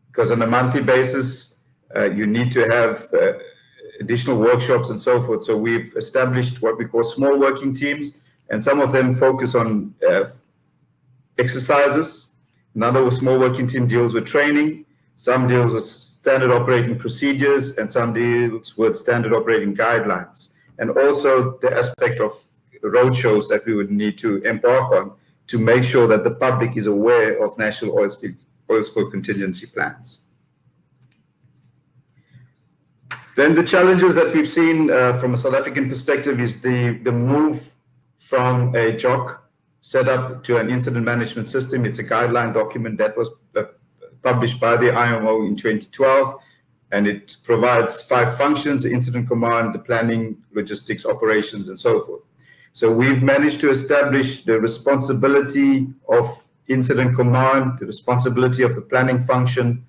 because on a monthly basis, you need to have additional workshops and so forth. So we've established what we call small working teams, and some of them focus on exercises. Another small working team deals with training. Some deals with standard operating procedures, and some deals with standard operating guidelines. And also the aspect of roadshows that we would need to embark on to make sure that the public is aware of national oil spill contingency plans. Then the challenges that we've seen from a South African perspective is the move from a JOC setup to an incident management system. It's a guideline document that was published by the IMO in 2012, and it provides 5 functions: the incident command, the planning, logistics, operations, and so forth. So we've managed to establish the responsibility of incident command, the responsibility of the planning function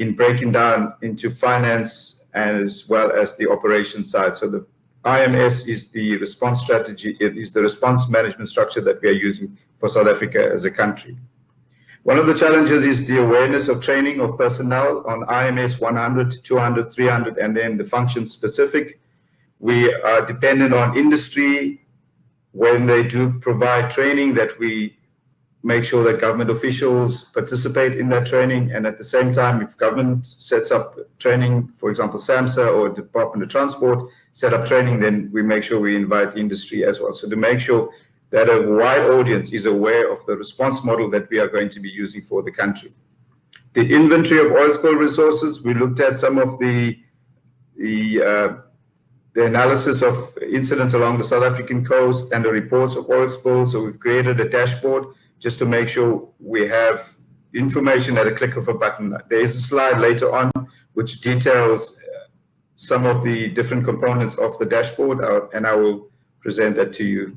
in breaking down into finance as well as the operations side. So the IMS is the response strategy, it is the response management structure that we are using for South Africa as a country. One of the challenges is the awareness of training of personnel on IMS 100, 200, 300, and then the function specific. We are dependent on industry when they do provide training, that we make sure that government officials participate in that training. And at the same time, if government sets up training, for example, SAMSA or Department of Transport set up training, then we make sure we invite industry as well. So to make sure that a wide audience is aware of the response model that we are going to be using for the country. The inventory of oil spill resources, we looked at some of the analysis of incidents along the South African coast and the reports of oil spills. So we've created a dashboard just to make sure we have information at a click of a button. There is a slide later on which details some of the different components of the dashboard, and I will present that to you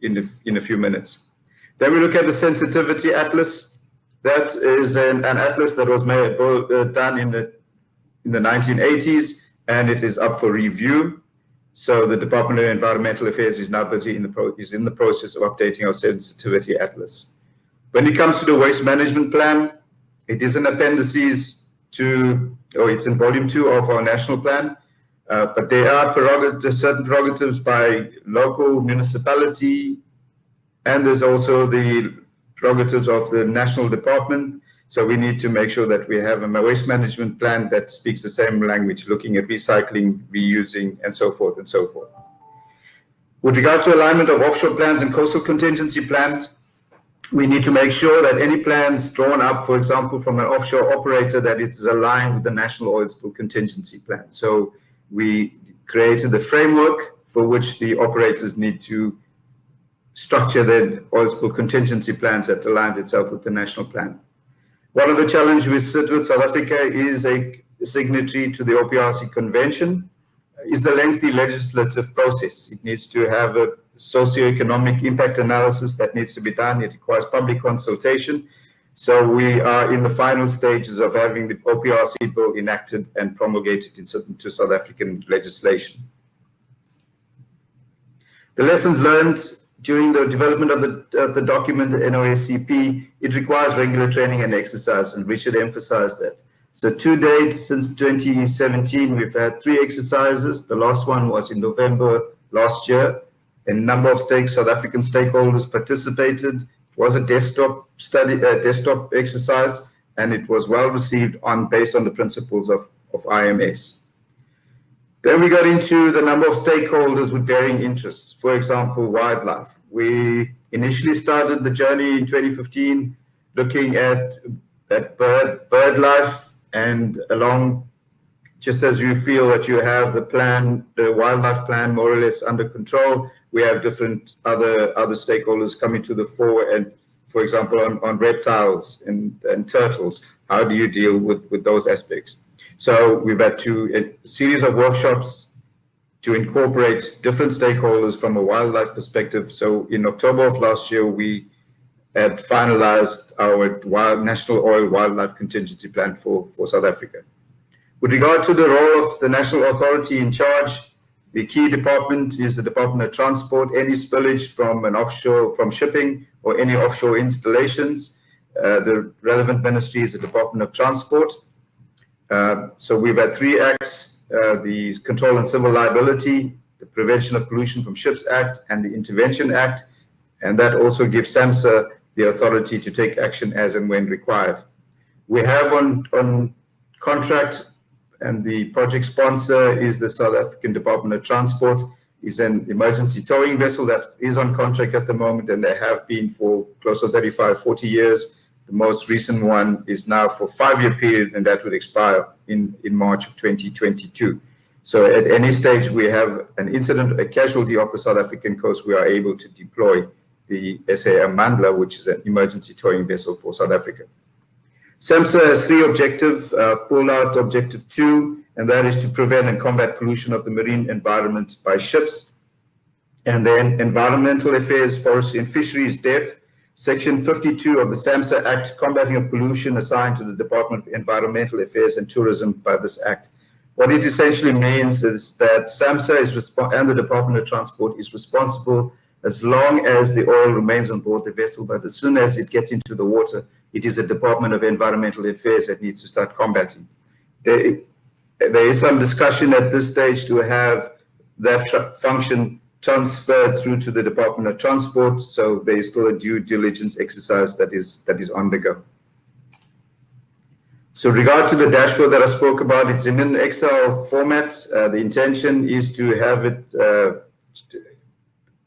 in a few minutes. Then we look at the sensitivity atlas. That is an atlas that was done in the 1980s, and it is up for review. So the Department of Environmental Affairs is now busy in the process of updating our sensitivity atlas. When it comes to the waste management plan, it is an appendices to, or it's in volume 2 of our national plan, but there are certain prerogatives by local municipality, and there's also the prerogatives of the national department. So we need to make sure that we have a waste management plan that speaks the same language, looking at recycling, reusing, and so forth and so forth. With regard to alignment of offshore plans and coastal contingency plans, we need to make sure that any plans drawn up, for example, from an offshore operator, that it is aligned with the National Oil Spill Contingency Plan. So we created the framework for which the operators need to structure their oil spill contingency plans that aligns itself with the national plan. One of the challenges we sit with South Africa is a signatory to the OPRC Convention, is the lengthy legislative process. It needs to have a socioeconomic impact analysis that needs to be done. It requires public consultation. So we are in the final stages of having the OPRC bill enacted and promulgated into South African legislation. The lessons learned during the development of the document, the NOSCP, it requires regular training and exercise, and we should emphasize that. So to date, since 2017, we've had 3 exercises. The last one was in November last year. A number of South African stakeholders participated. It was a desktop exercise, and it was well received based on the principles of IMS. Then we got into the number of stakeholders with varying interests. For example, wildlife. We initially started the journey in 2015 looking at bird life, and along, just as you feel that you have the wildlife plan more or less under control, we have different other stakeholders coming to the fore, and for example on reptiles and turtles, how do you deal with those aspects? So we've had a series of workshops to incorporate different stakeholders from a wildlife perspective. So in October of last year, we had finalized our National Oil Wildlife Contingency Plan for South Africa. With regard to the role of the national authority in charge, the key department is the Department of Transport. Any spillage from shipping or any offshore installations, the relevant ministry is the Department of Transport. So we've had 3 acts, the Control and Civil Liability, the Prevention of Pollution from Ships Act, and the Intervention Act. And that also gives SAMSA the authority to take action as and when required. We have on contract, and the project sponsor is the South African Department of Transport, is an emergency towing vessel that is on contract at the moment, and they have been for close to 35, 40 years. The most recent one is now for a 5-year period, and that would expire in March of 2022. So at any stage we have an incident, a casualty off the South African coast, we are able to deploy the SAMSA, which is an emergency towing vessel for South Africa. SAMSA has 3 objectives. Pulled out objective 2, and that is to prevent and combat pollution of the marine environment by ships. And then environmental affairs, forestry and fisheries, DEF. Section 52 of the SAMSA Act, combating of pollution, assigned to the Department of Environmental Affairs and Tourism by this Act. What it essentially means is that SAMSA and the Department of Transport is responsible as long as the oil remains on board the vessel, but as soon as it gets into the water, it is the Department of Environmental Affairs that needs to start combating. There is some discussion at this stage to have that function transferred through to the Department of Transport, so there is still a due diligence exercise that is on the go. So regard to the dashboard that I spoke about, it's in an Excel format. The intention is to have it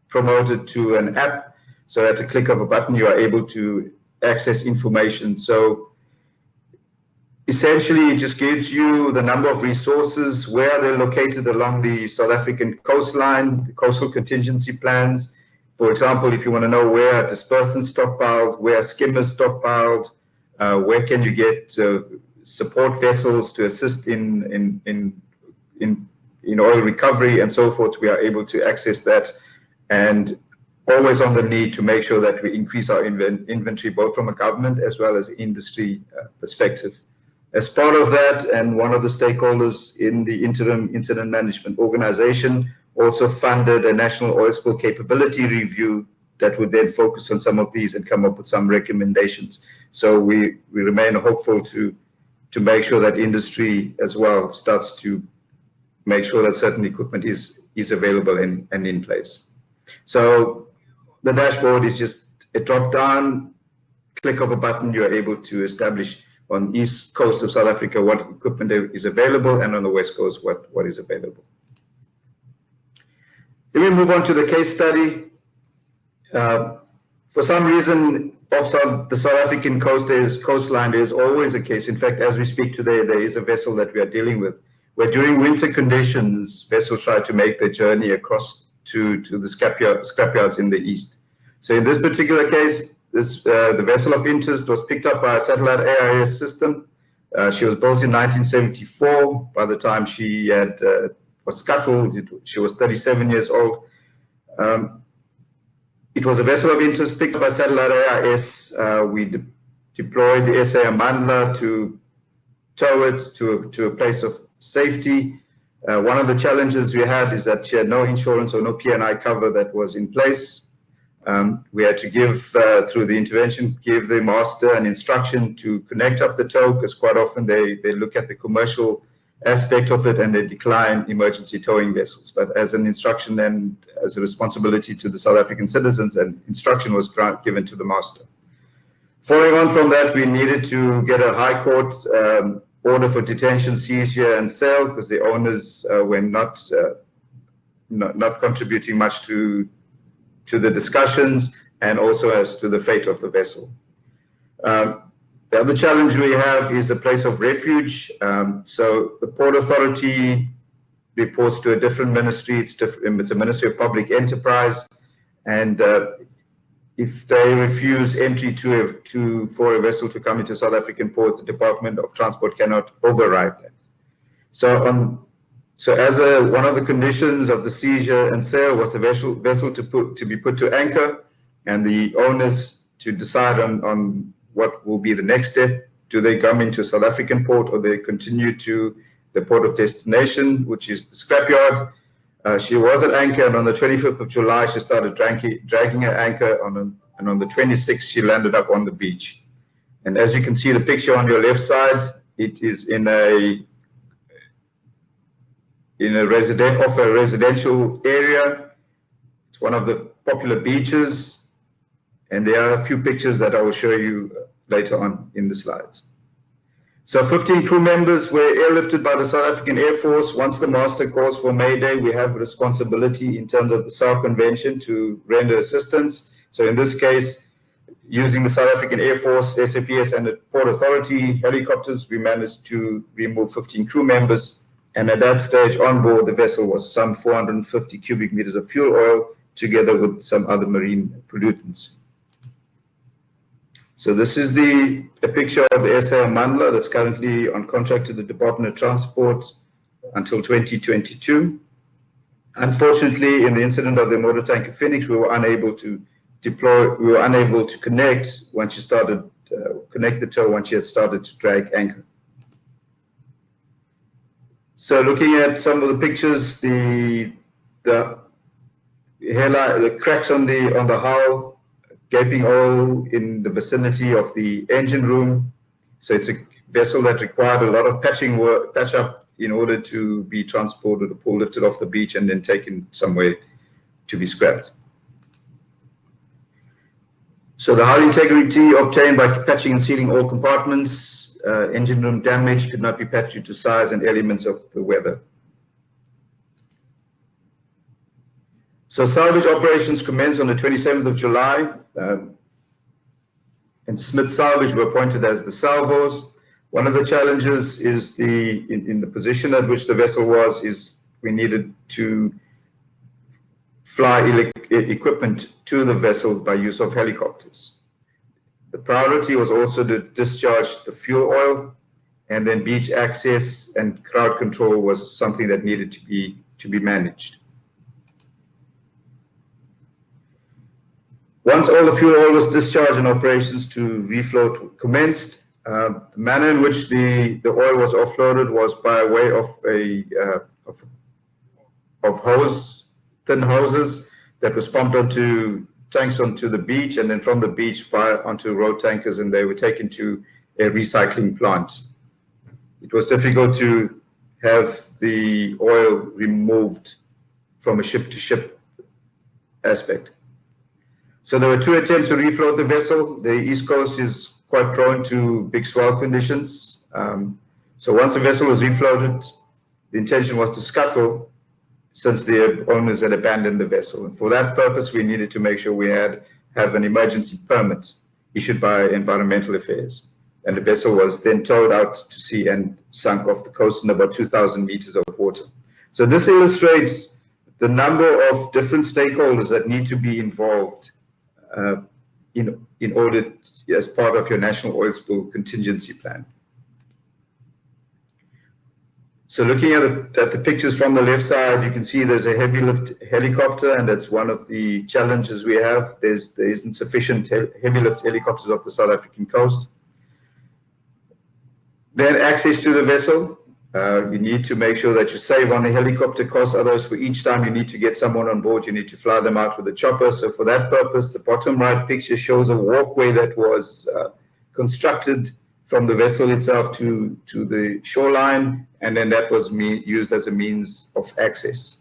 promoted to an app, so at the click of a button you are able to access information. So essentially it just gives you the number of resources, where they're located along the South African coastline, the coastal contingency plans. For example, if you want to know where dispersants stockpiled, where skimmers stockpiled, where can you get support vessels to assist in oil recovery and so forth, we are able to access that, and always on the need to make sure that we increase our inventory, both from a government as well as industry perspective. As part of that, and one of the stakeholders in the interim incident management organization also funded a national oil spill capability review that would then focus on some of these and come up with some recommendations. So we remain hopeful to make sure that industry as well starts to make sure that certain equipment is available and in place. So the dashboard is just a drop down, click of a button, you're able to establish on the east coast of South Africa what equipment is available, and on the west coast what is available. Then we move on to the case study. For some reason, off the South African coastline, there is always a case. In fact, as we speak today, there is a vessel that we are dealing with, where during winter conditions, vessels try to make their journey across to the scrapyards in the east. So in this particular case, the vessel of interest was picked up by a satellite AIS system. She was built in 1974. By the time she was scuttled, she was 37 years old. It was a vessel of interest picked up by satellite AIS. We deployed the SAMSA to tow it to a place of safety. One of the challenges we had is that she had no insurance or no P&I cover that was in place. We had to give, through the intervention, give the master an instruction to connect up the tow, because quite often they look at the commercial aspect of it and they decline emergency towing vessels. But as an instruction and as a responsibility to the South African citizens, and instruction was given to the master. Following on from that, we needed to get a High Court order for detention, seizure, and sale, because the owners were not contributing much to the discussions, and also as to the fate of the vessel. The other challenge we have is the place of refuge. So the Port Authority reports to a different ministry. It's a Ministry of Public Enterprise, and if they refuse entry for a vessel to come into South African port, the Department of Transport cannot override that. So as one of the conditions of the seizure and sale was the vessel to be put to anchor, and the owners to decide on what will be the next step. Do they come into a South African port, or they continue to the port of destination, which is the scrapyard? She was at anchor, and on the 25th of July, she started dragging her anchor, and on the 26th, she landed up on the beach. And as you can see the picture on your left side, it is in a residential area. It's one of the popular beaches, and there are a few pictures that I will show you later on in the slides. So 15 crew members were airlifted by the South African Air Force. Once the master calls for Mayday, we have responsibility in terms of the SAR Convention to render assistance. So in this case, using the South African Air Force, SAPS, and the Port Authority helicopters, we managed to remove 15 crew members. And at that stage, on board the vessel was some 450 cubic meters of fuel oil, together with some other marine pollutants. So this is a picture of the SA Amandla that's currently on contract to the Department of Transport until 2022. Unfortunately, in the incident of the motor tanker Phoenix, we were unable to connect when she started, connect the tow when she had started to drag anchor. So looking at some of the pictures, the cracks on the hull, gaping hole in the vicinity of the engine room. So it's a vessel that required a lot of patch up in order to be transported or lifted off the beach and then taken somewhere to be scrapped. So the hull integrity obtained by patching and sealing all compartments. Engine room damage could not be patched due to size and elements of the weather. So salvage operations commenced on the 27th of July, and Smith Salvage were appointed as the salvos. One of the challenges is in the position at which the vessel was, is we needed to fly equipment to the vessel by use of helicopters. The priority was also to discharge the fuel oil, and then beach access and crowd control was something that needed to be managed. Once all the fuel oil was discharged and operations to refloat commenced, the manner in which the oil was offloaded was by way of thin hoses that was pumped onto tanks onto the beach, and then from the beach onto road tankers, and they were taken to a recycling plant. It was difficult to have the oil removed from a ship-to-ship aspect. So there were 2 attempts to refloat the vessel. The East Coast is quite prone to big swell conditions. So once the vessel was refloated, the intention was to scuttle, since the owners had abandoned the vessel. And for that purpose, we needed to make sure we have an emergency permit issued by Environmental Affairs. And the vessel was then towed out to sea and sunk off the coast in about 2,000 meters of water. So this illustrates the number of different stakeholders that need to be involved in order, as part of your national oil spill contingency plan. So looking at the pictures from the left side, you can see there's a heavy lift helicopter, and that's one of the challenges we have. There isn't sufficient heavy lift helicopters off the South African coast. Then access to the vessel. You need to make sure that you save on the helicopter costs. Otherwise, for each time you need to get someone on board, you need to fly them out with a chopper. So for that purpose, the bottom right picture shows a walkway that was constructed from the vessel itself to the shoreline, and then that was used as a means of access.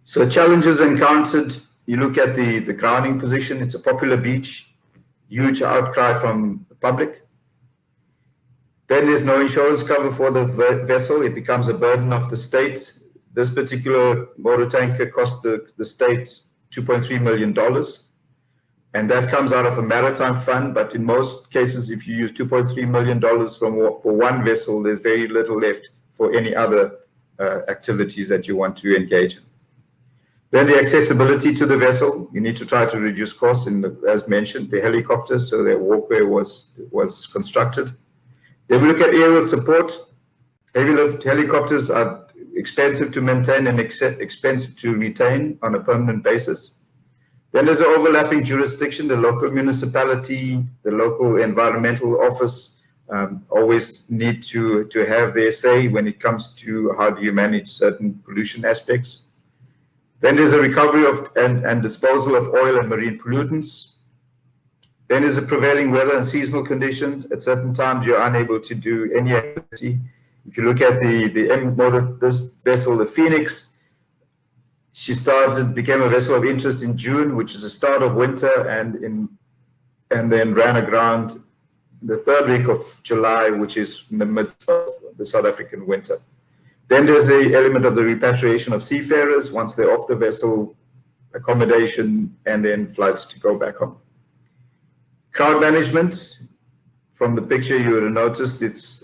So challenges encountered, you look at the grounding position. It's a popular beach, huge outcry from the public. Then there's no insurance cover for the vessel. It becomes a burden of the state. This particular motor tanker cost the state $2.3 million. And that comes out of a maritime fund. But in most cases, if you use $2.3 million for one vessel, there's very little left for any other activities that you want to engage in. Then the accessibility to the vessel. You need to try to reduce costs, as mentioned, the helicopter, so their walkway was constructed. Then we look at aerial support. Heavy lift helicopters are expensive to maintain and expensive to retain on a permanent basis. Then there's an overlapping jurisdiction, the local municipality, the local environmental office always need to have their say when it comes to how do you manage certain pollution aspects. Then there's a recovery of and disposal of oil and marine pollutants. Then there's the prevailing weather and seasonal conditions. At certain times, you're unable to do any activity. If you look at this vessel, the Phoenix, she became a vessel of interest in June, which is the start of winter, and then ran aground the third week of July, which is in the midst of the South African winter. Then there's the element of the repatriation of seafarers once they're off the vessel, accommodation, and then flights to go back home. Crowd management, from the picture you would have noticed, it's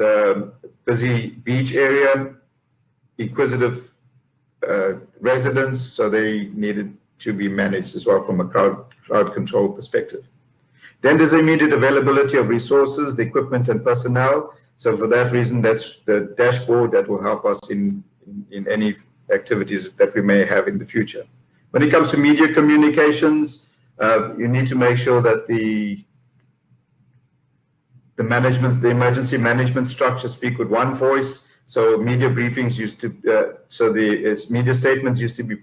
a busy beach area, inquisitive residents, so they needed to be managed as well from a crowd control perspective. Then there's immediate availability of resources, the equipment and personnel. So for that reason, that's the dashboard that will help us in any activities that we may have in the future. When it comes to media communications, you need to make sure that the emergency management structure speak with one voice. So media briefings used to, media statements used to be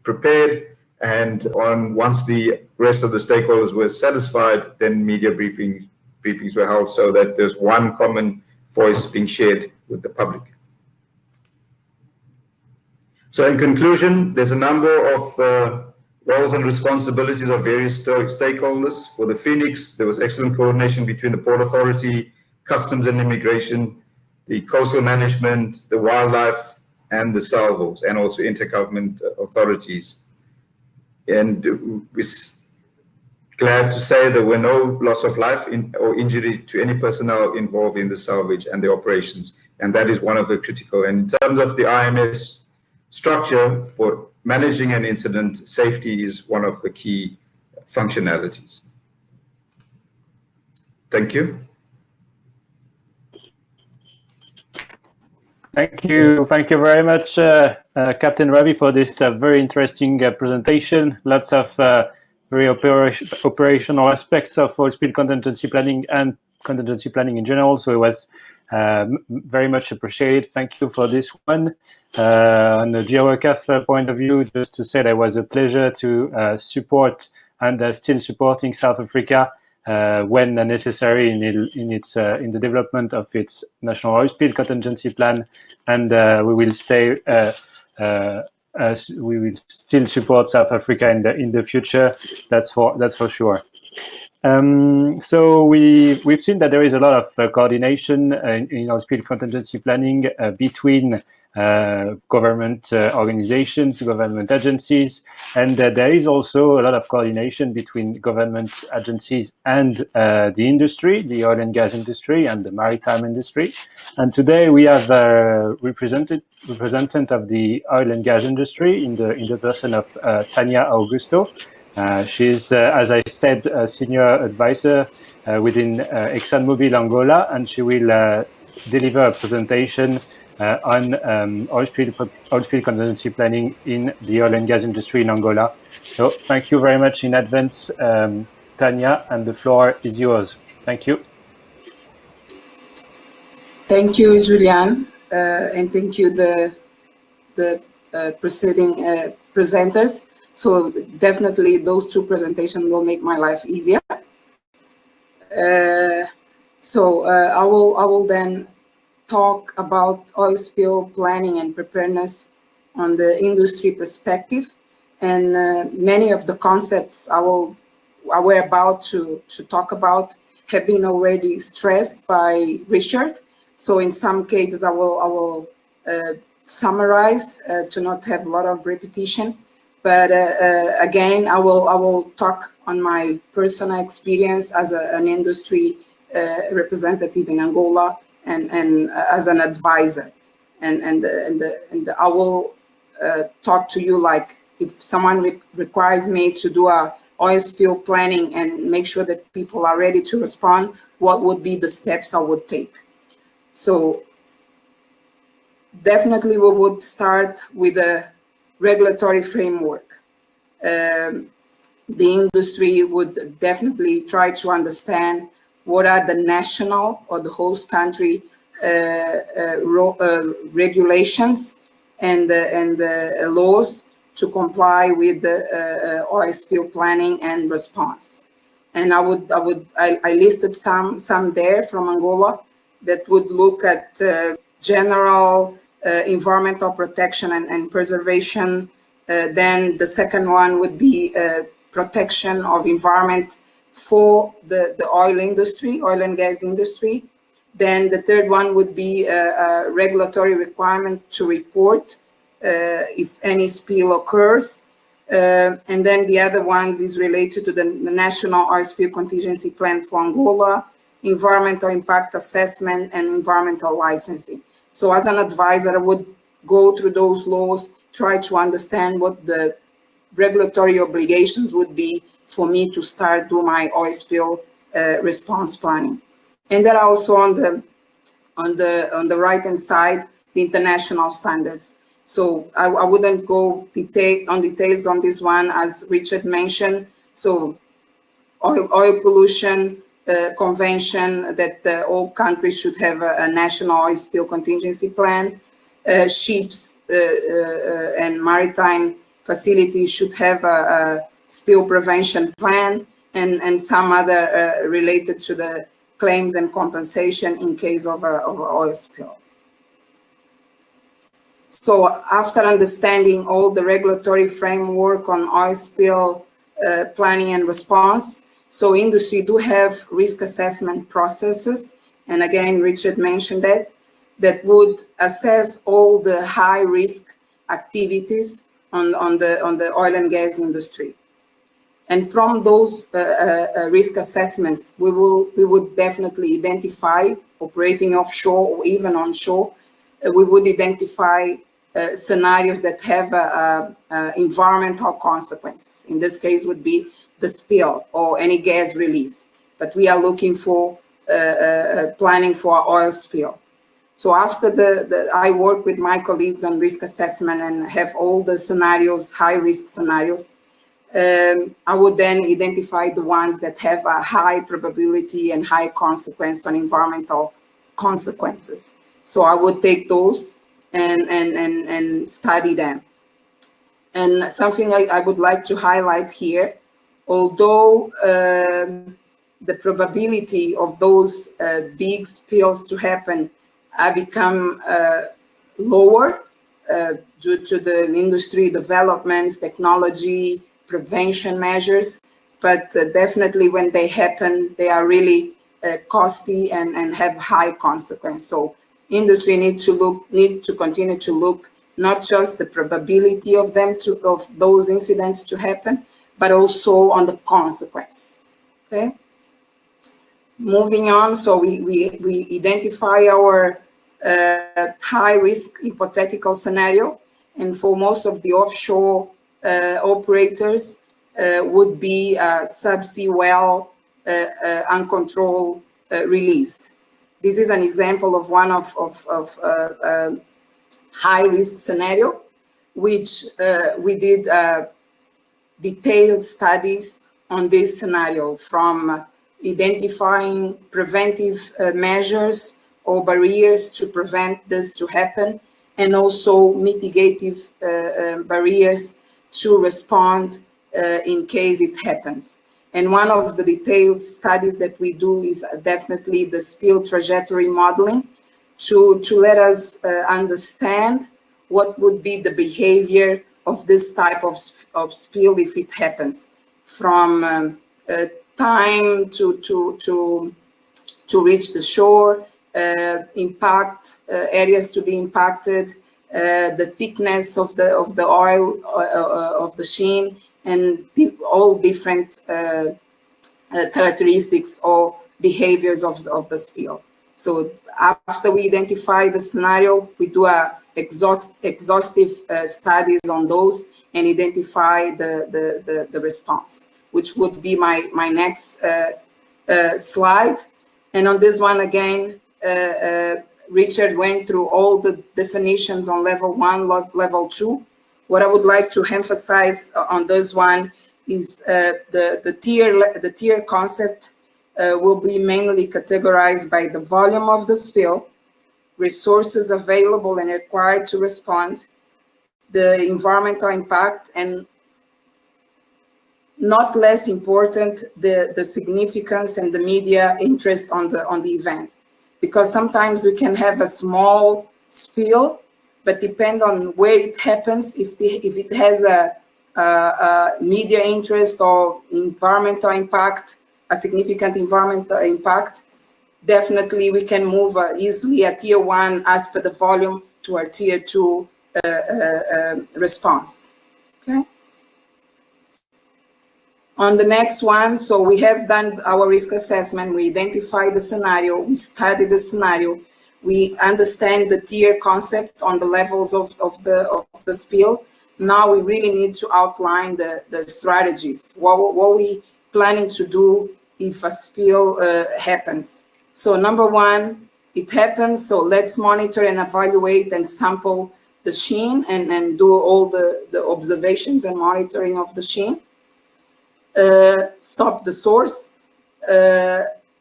prepared, and once the rest of the stakeholders were satisfied, then media briefings were held so that there's one common voice being shared with the public. So in conclusion, there's a number of roles and responsibilities of various stakeholders. For the Phoenix, there was excellent coordination between the Port Authority, Customs and Immigration, the coastal management, the wildlife, and the salvos, and also intergovernment authorities. And we're glad to say there were no loss of life or injury to any personnel involved in the salvage and the operations. And that is one of the critical. And in terms of the IMS structure for managing an incident, safety is one of the key functionalities. Thank you. Thank you very much, Captain Ravi, for this very interesting presentation. Lots of very operational aspects of oil spill contingency planning and contingency planning in general. So it was very much appreciated. Thank you for this one. On the GI WACAF point of view, just to say that it was a pleasure to support and still supporting South Africa when necessary in the development of its national oil spill contingency plan, and we will still support South Africa in the future. That's for sure. So we've seen that there is a lot of coordination in oil spill contingency planning between government organizations, government agencies, and there is also a lot of coordination between government agencies and the industry, the oil and gas industry and the maritime industry. And today we have a representative of the oil and gas industry in the person of Tania Augusto. She's, as I said, a senior advisor within ExxonMobil Angola, and she will deliver a presentation on oil spill contingency planning in the oil and gas industry in Angola. So thank you very much in advance, Tania, and the floor is yours. Thank you. Thank you, Julian, and thank you the preceding presenters. So definitely those two presentations will make my life easier. I will then talk about oil spill planning and preparedness on the industry perspective, and many of the concepts we're about to talk about have been already stressed by Richard. So in some cases I will summarize to not have a lot of repetition. But again, I will talk on my personal experience as an industry representative in Angola and as an advisor, and I will talk to you like if someone requires me to do a oil spill planning and make sure that people are ready to respond, what would be the steps I would take. So definitely we would start with a regulatory framework. the industry would definitely try to understand what are the national or the host country regulations and laws to comply with the oil spill planning and response. And I listed some there from Angola that would look at general environmental protection and preservation. Then the second one would be protection of environment for the oil industry, oil and gas industry. Then the third one would be a regulatory requirement to report if any spill occurs. And then the other ones is related to the National Oil Spill Contingency Plan for Angola, environmental impact assessment, and environmental licensing. So as an advisor, I would go through those laws, try to understand what the regulatory obligations would be for me to start do my oil spill response planning. And then also on the right hand side, the international standards. So I wouldn't go details on this one, as Richard mentioned. So oil pollution convention that all countries should have a national oil spill contingency plan. Ships and maritime facilities should have a spill prevention plan, and some other related to the claims and compensation in case of an oil spill. So after understanding all the regulatory framework on oil spill planning and response, so industry do have risk assessment processes, and again, Richard mentioned that would assess all the high risk activities on the oil and gas industry. And from those risk assessments, we would definitely identify, operating offshore or even onshore, we would identify scenarios that have a environmental consequence. In this case would be the spill or any gas release. But we are looking for planning for oil spill. So after I work with my colleagues on risk assessment and have all the scenarios, high risk scenarios, I would then identify the ones that have a high probability and high consequence on environmental consequences. So I would take those and study them. And something I would like to highlight here, although the probability of those big spills to happen become lower due to the industry developments, technology, prevention measures, but definitely when they happen, they are really costly and have high consequence. So industry need to continue to look not just the probability of those incidents to happen, but also on the consequences. Okay. Moving on, so we identify our high risk hypothetical scenario, and for most of the offshore operators would be subsea well uncontrolled release. This is an example of one of high risk scenario, which we did detailed studies on this scenario, from identifying preventive measures or barriers to prevent this to happen, and also mitigative barriers to respond in case it happens. And one of the detailed studies that we do is definitely the spill trajectory modeling to let us understand what would be the behavior of this type of spill if it happens, from time to reach the shore, impact areas to be impacted, the thickness of the oil of the sheen, and all different characteristics or behaviors of the spill. So after we identify the scenario, we do exhaustive studies on those and identify the response, which would be my next slide. And on this one again, Richard went through all the definitions on level 1, level 2. what I would like to emphasize on this one is the tier concept will be mainly categorized by the volume of the spill, resources available and required to respond, the environmental impact, and not less important, the significance and the media interest on the event. Because sometimes we can have a small spill, but depend on where it happens, if it has a media interest or environmental impact, a significant environmental impact, definitely we can move easily a tier 1 as per the volume to our tier 2 response. Okay. On the next one, so we have done our risk assessment, we identify the scenario, we study the scenario, we understand the tier concept on the levels of the spill. Now we really need to outline the strategies, what we planning to do if a spill happens. So number 1, it happens, so let's monitor and evaluate and sample the sheen and do all the observations and monitoring of the sheen. Stop the source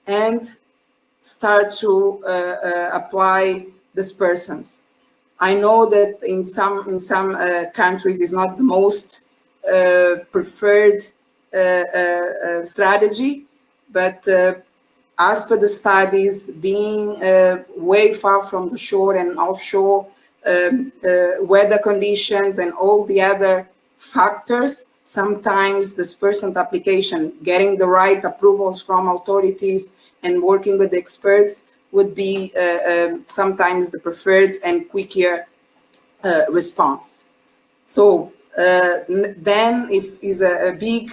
and start to apply dispersants. I know that in some countries it's not the most preferred strategy, but as per the studies, being way far from the shore and offshore, weather conditions and all the other factors, sometimes dispersant application, getting the right approvals from authorities and working with the experts would be sometimes the preferred and quicker response. So then if is a big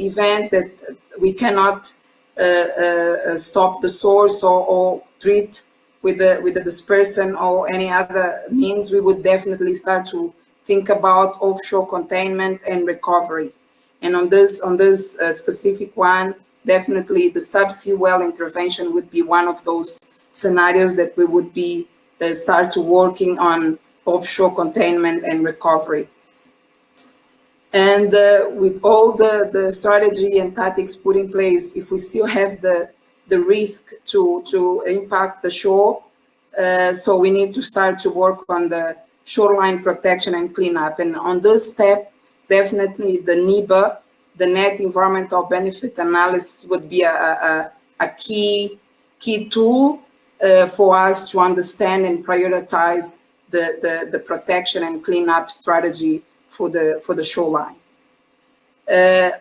event that we cannot stop the source or treat with the dispersant or any other means, we would definitely start to think about offshore containment and recovery. And on this specific one, definitely the subsea well intervention would be one of those scenarios that we would be start to working on offshore containment and recovery. And with all the strategy and tactics put in place, if we still have the risk to impact the shore, so we need to start to work on the shoreline protection and cleanup. And on this step, definitely the NEBA, the net environmental benefit analysis, would be a key tool for us to understand and prioritize the protection and cleanup strategy for the shoreline.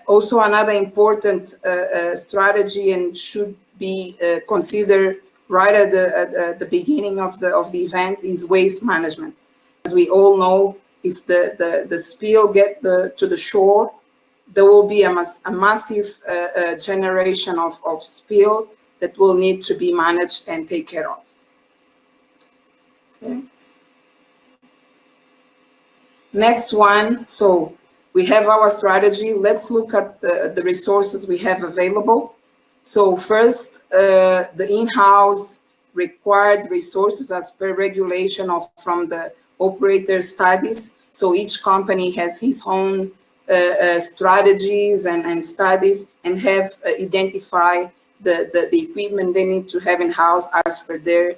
Also, another important strategy and should be considered right at the beginning of the event is waste management. As we all know, if the spill get to the shore, there will be a massive generation of spill that will need to be managed and taken care of. Okay. Next one, so we have our strategy. Let's look at the resources we have available. So first, the in-house required resources as per regulation from the operator studies. So each company has his own strategies and studies and have identified the equipment they need to have in-house as per their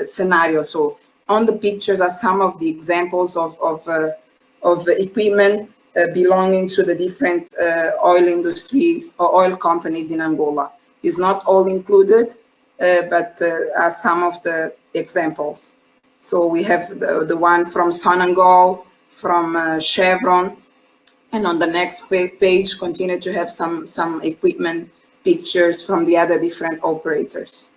scenario. So on the pictures are some of the examples of equipment belonging to the different oil industries or oil companies in Angola. It's not all included, but are some of the examples. So we have the one from Sonangol, from Chevron, and on the next page continue to have some equipment pictures from the other different operators.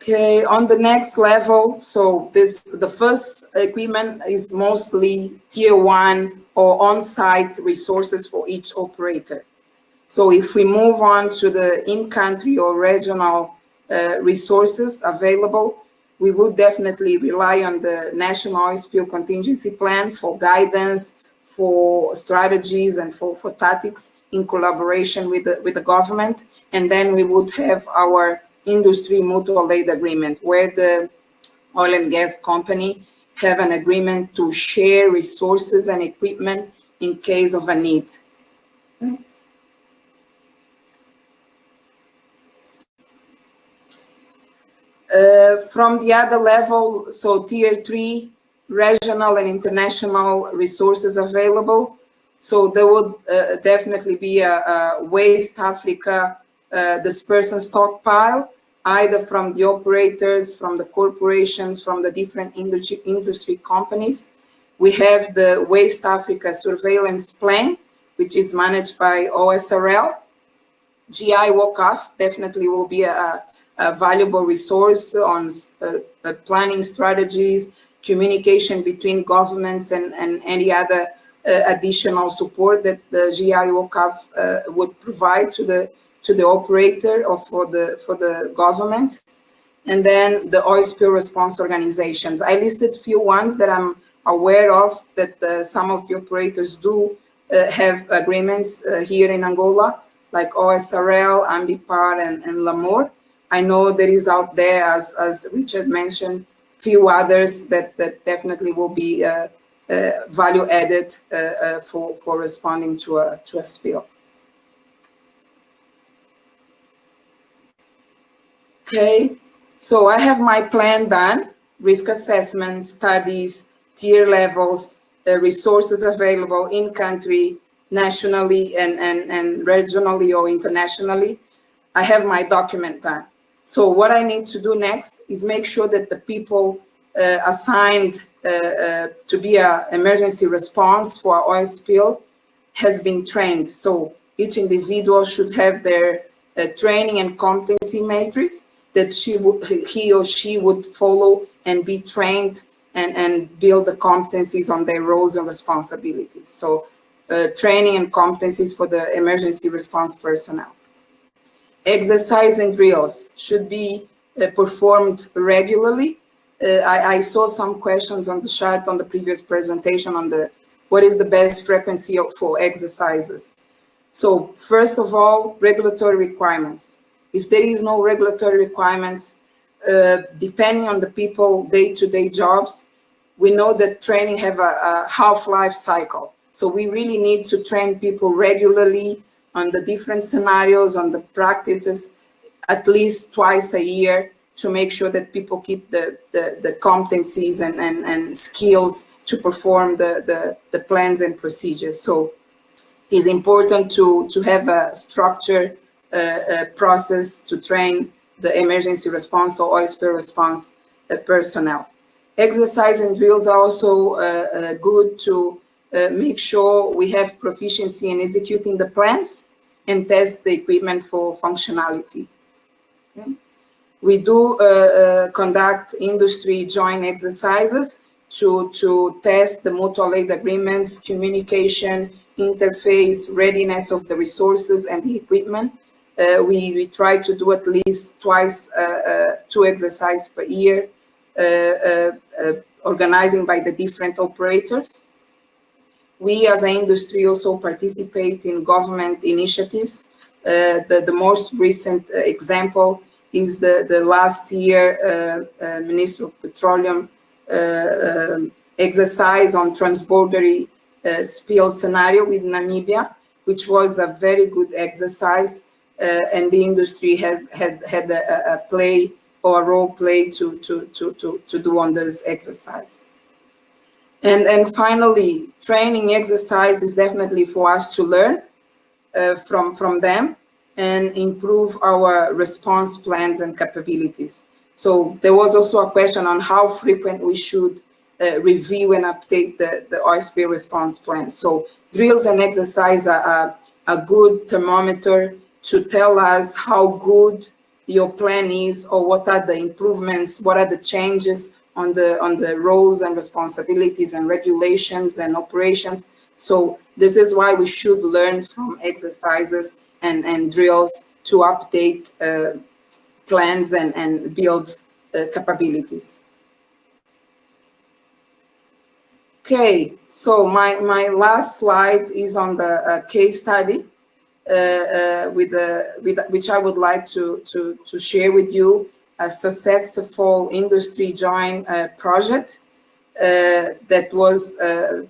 Okay, on the next level, so the first equipment is mostly tier 1 or on-site resources for each operator. So if we move on to the in-country or regional resources available, we would definitely rely on the National Oil Spill Contingency Plan for guidance, for strategies, and for tactics in collaboration with the government. And then we would have our industry mutual aid agreement, where the oil and gas company have an agreement to share resources and equipment in case of a need. Okay. From the other level, so tier 3, regional and international resources available. So there would definitely be a West Africa dispersant stockpile, either from the operators, from the corporations, from the different industry companies. We have the West Africa Surveillance Plan, which is managed by OSRL. GI WACAF definitely will be a valuable resource on planning strategies, communication between governments, and any other additional support that the GI WACAF would provide to the operator or for the government. And then the oil spill response organizations. I listed a few ones that I'm aware of that some of the operators do have agreements here in Angola, like OSRL, Ambipar, and Lamor. I know there is out there, as Richard mentioned, few others that definitely will be value added for responding to a spill. Okay, so I have my plan done, risk assessment, studies, tier levels, resources available in country, nationally and regionally or internationally. I have my document done. So what I need to do next is make sure that the people assigned to be an emergency response for oil spill has been trained. So each individual should have their training and competency matrix that he or she would follow and be trained and build the competencies on their roles and responsibilities. So training and competencies for the emergency response personnel. Exercise and drills should be performed regularly. I saw some questions on the chart on the previous presentation on what is the best frequency for exercises. So first of all, regulatory requirements. If there is no regulatory requirements, depending on the people day-to-day jobs, we know that training have a half-life cycle. So we really need to train people regularly on the different scenarios, on the practices, at least twice a year, to make sure that people keep the competencies and skills to perform the plans and procedures. So it's important to have a structured process to train the emergency response or oil spill response personnel. Exercise and drills are also good to make sure we have proficiency in executing the plans and test the equipment for functionality. Okay. We do conduct industry joint exercises to test the mutual aid agreements, communication, interface, readiness of the resources and the equipment. We try to do at least twice 2 exercises per year, organizing by the different operators. We as an industry also participate in government initiatives. The most recent example is the last year Minister of Petroleum exercise on transborder spill scenario with Namibia, which was a very good exercise, and the industry had a play or a role play to do on this exercise. And finally, training exercise is definitely for us to learn from them and improve our response plans and capabilities. So there was also a question on how frequent we should review and update the oil spill response plan. So drills and exercise are a good thermometer to tell us how good your plan is, or what are the improvements, what are the changes on the roles and responsibilities and regulations and operations. So this is why we should learn from exercises and drills to update plans and build capabilities. Okay, so my last slide is on the case study which I would like to share with you. A successful industry joint project that was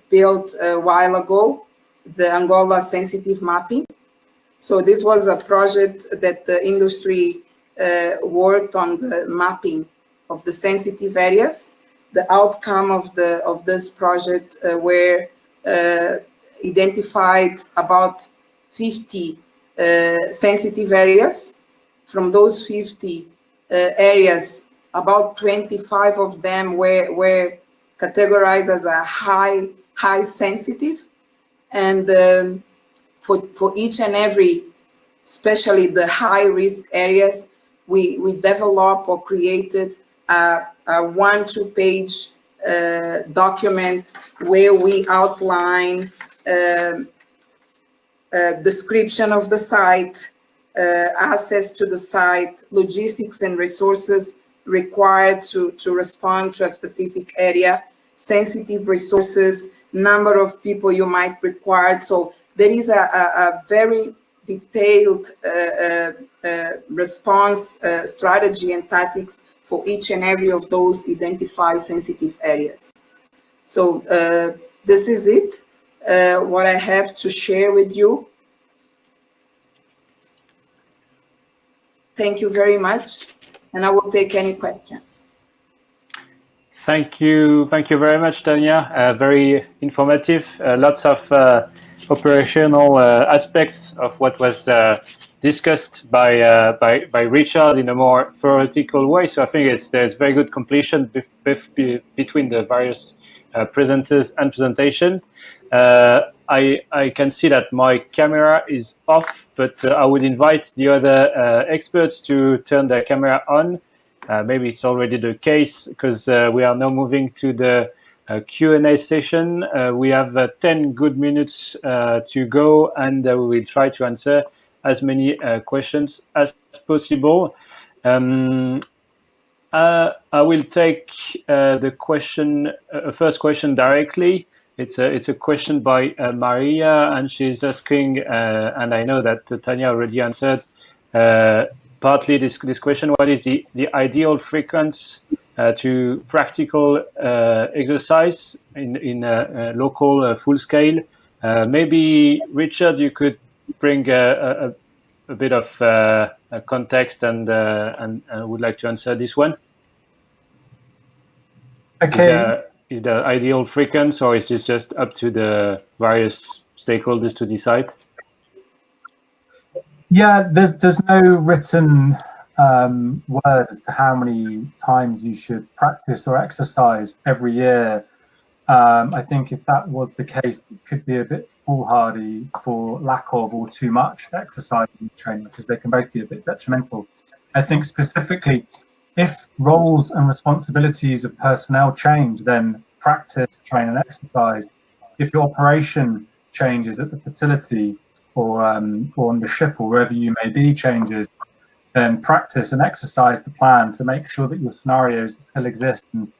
built a while ago, the Angola sensitive mapping. So this was a project that the industry worked on, the mapping of the sensitive areas. The outcome of this project were identified about 50 sensitive areas. From those 50 areas, about 25 of them were categorized as a high sensitive, and for each and every, especially the high risk areas, we developed or created a 1-2 page document where we outline description of the site, access to the site, logistics and resources required to respond to a specific area, sensitive resources, number of people you might require. So there is a very detailed response strategy and tactics for each and every of those identified sensitive areas. So this is it, what I have to share with you. Thank you very much, and I will take any questions. Thank you very much, Tanya. Very informative. Lots of operational aspects of what was discussed by Richard in a more theoretical way. So I think there's very good completion between the various presenters and presentation. I can see that my camera is off, but I would invite the other experts to turn their camera on. Maybe it's already the case, because we are now moving to the Q&A session. We have 10 good minutes to go, and we will try to answer as many questions as possible. I will take the question, first question directly. It's a question by Maria, and she's asking, and I know that Tanya already answered partly this question: what is the ideal frequency to practical exercise in local full scale? Maybe Richard, you could bring a bit of context and would like to answer this one. Okay. Is the ideal frequency, or is this just up to the various stakeholders to decide? Yeah, there's no written word as to how many times you should practice or exercise every year. I think if that was the case, it could be a bit foolhardy for lack of or too much exercise and training, because they can both be a bit detrimental. I think specifically, if roles and responsibilities of personnel change, then practice, train and exercise. If your operation changes at the facility or on the ship or wherever you may be changes, then practice and exercise the plan to make sure that your scenarios still exist. And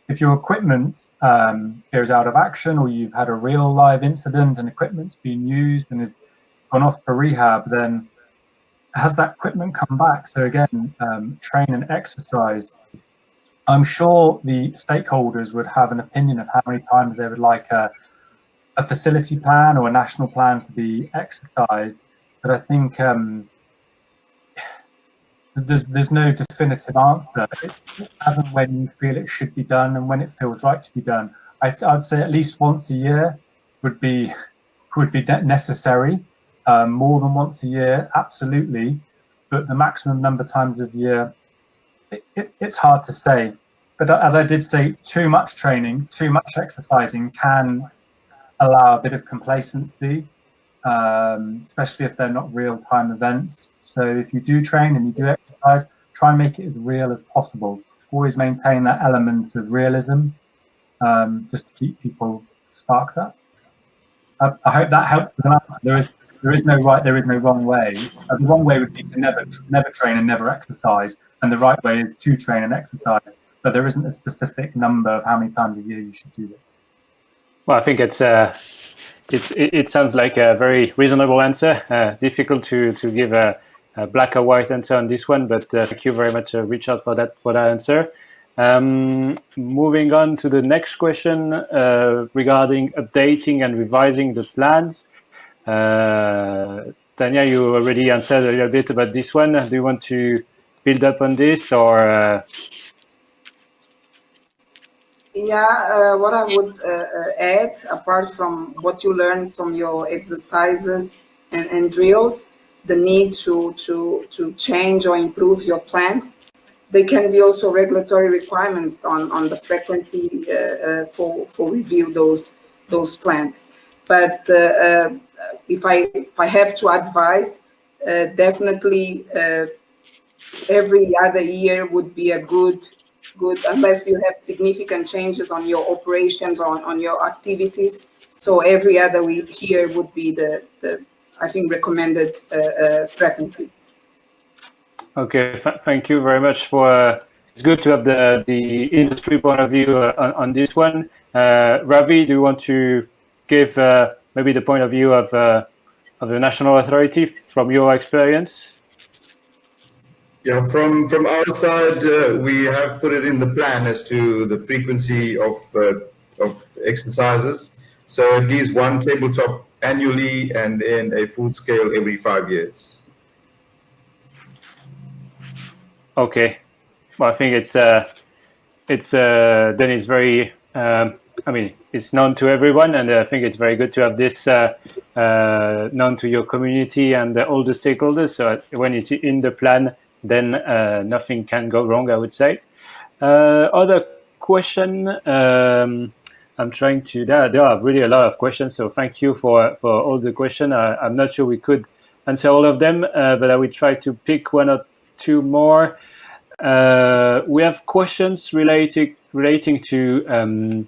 if your equipment goes out of action, or you've had a real live incident and equipment's been used and is gone off for rehab, then has that equipment come back? So again, train and exercise. I'm sure the stakeholders would have an opinion of how many times they would like a facility plan or a national plan to be exercised, but I think there's no definitive answer. As and when you feel it should be done and when it feels right to be done. I'd say at least once a year would be necessary. More than once a year, absolutely, but the maximum number of times of year, it's hard to say. But as I did say, too much training, too much exercising can allow a bit of complacency, especially if they're not real-time events. So if you do train and you do exercise, try and make it as real as possible. Always maintain that element of realism, just to keep people sparked up. I hope that helps with an answer. There is no right, there is no wrong way. The wrong way would be to never train and never exercise, and the right way is to train and exercise. But there isn't a specific number of how many times a year you should do this. Well, I think it sounds like a very reasonable answer. Difficult to give a black or white answer on this one, but thank you very much, Richard, for that answer. Moving on to the next question regarding updating and revising the plans. Tanya, you already answered a little bit about this one. Do you want to build up on this, or? Yeah, what I would add, apart from what you learned from your exercises and drills, the need to change or improve your plans, there can be also regulatory requirements on the frequency for review those plans. But if I have to advise, definitely every other year would be a good, unless you have significant changes on your operations, on your activities. So every other year would be the I think recommended frequency. Okay, thank you very much for. It's good to have the industry point of view on this one. Ravi, do you want to give maybe the point of view of the national authority from your experience? Yeah, from our side, we have put it in the plan as to the frequency of exercises. So at least one tabletop annually, and then a full scale every 5 years. Okay, well, I think it's then it's very. I mean, it's known to everyone, and I think it's very good to have this known to your community and all the stakeholders. So when it's in the plan, then nothing can go wrong, I would say. Other question. I'm trying to. There are really a lot of questions, so thank you for all the questions. I'm not sure we could answer all of them, but I will try to pick one or two more. We have questions relating to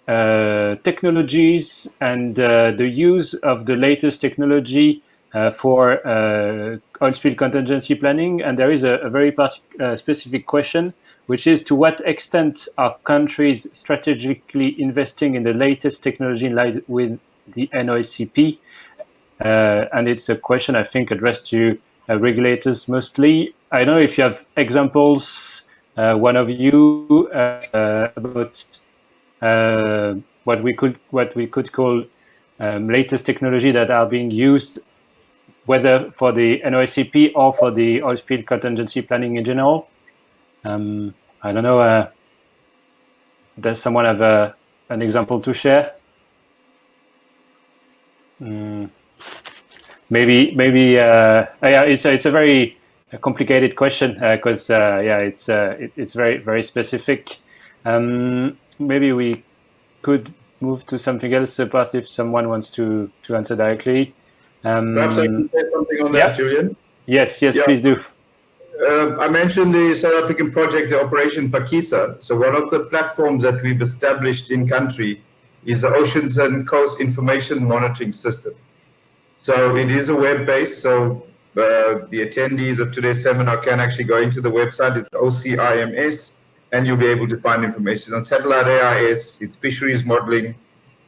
technologies and the use of the latest technology for oil spill contingency planning. And there is a very specific question, which is to what extent are countries strategically investing in the latest technology in line with the NOSP? And it's a question, I think, addressed to regulators mostly. I don't know if you have examples, one of you, about what we could call latest technology that are being used, whether for the NOSP or for the oil spill contingency planning in general. I don't know. Does someone have an example to share? Maybe. Yeah, it's a very complicated question because yeah, it's very specific. Maybe we could move to something else, but if someone wants to answer directly. Perhaps I can say something on that, Julian? Yes, yeah. Please do. I mentioned the South African project, the Operation Pakisa. So one of the platforms that we've established in country is the Oceans and Coast Information Monitoring System. So it is a web-based, so the attendees of today's seminar can actually go into the website. It's OCIMS, and you'll be able to find information on satellite AIS, it's fisheries modeling,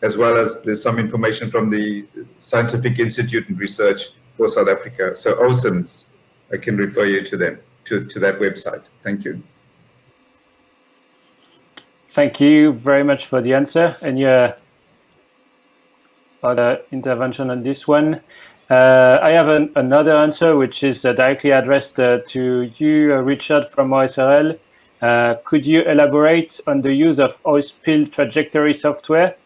as well as there's some information from the Scientific Institute and Research for South Africa. So OSIMS, I can refer you to them, to that website. Thank you. Thank you very much for the answer. And your other intervention on this one. I have another answer, which is directly addressed to you, Richard, from OSRL. Could you elaborate on the use of oil spill trajectory software,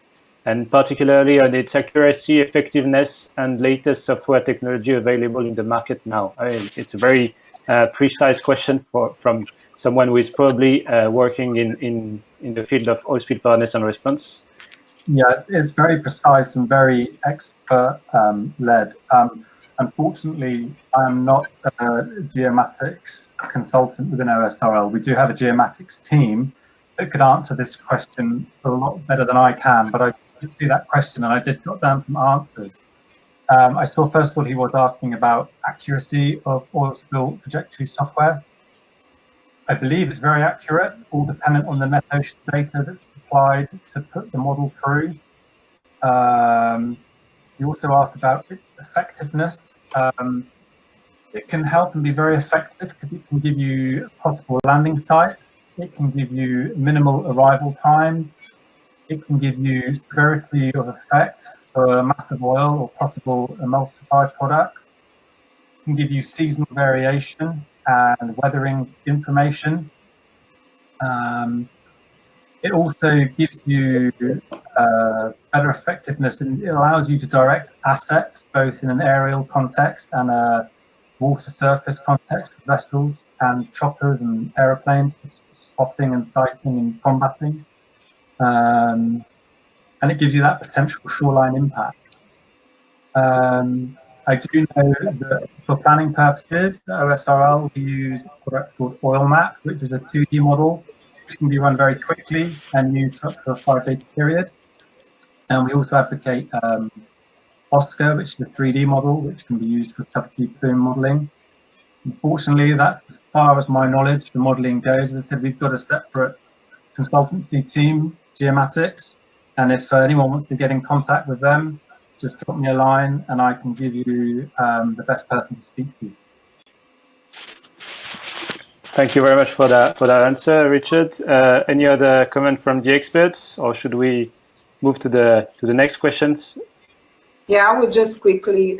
and particularly on its accuracy, effectiveness, and latest software technology available in the market now? I mean, it's a very precise question from someone who is probably working in the field of oil spill preparedness and response. Yeah, it's very precise and very expert-led. Unfortunately, I'm not a geomatics consultant within OSRL. We do have a geomatics team that could answer this question a lot better than I can, but I did see that question and I did jot down some answers. I saw, first of all, he was asking about accuracy of oil spill trajectory software. I believe it's very accurate, all dependent on the net ocean data that's supplied to put the model through. You also asked about effectiveness. It can help and be very effective because it can give you possible landing sites It can give you minimal arrival times. It can give you severity of effect for massive oil or possible emulsified products. It can give you seasonal variation and weathering information. It also gives you better effectiveness, and it allows you to direct assets both in an aerial context and a water surface context with vessels and choppers and aeroplanes for spotting and sighting and combating. And it gives you that potential shoreline impact. I do know that for planning purposes, the OSRL, we use a product called Oil Map, which is a 2D model, which can be run very quickly and used up to a 5-day period. And we also advocate OSCA, which is a 3D model, which can be used for subsea plume modeling. Unfortunately, that's as far as my knowledge for modeling goes. As I said, we've got a separate consultancy team, Geomatics, and if anyone wants to get in contact with them, just drop me a line and I can give you the best person to speak to. Thank you very much for that answer, Richard. Any other comment from the experts, or should we move to the next questions? Yeah, I would just quickly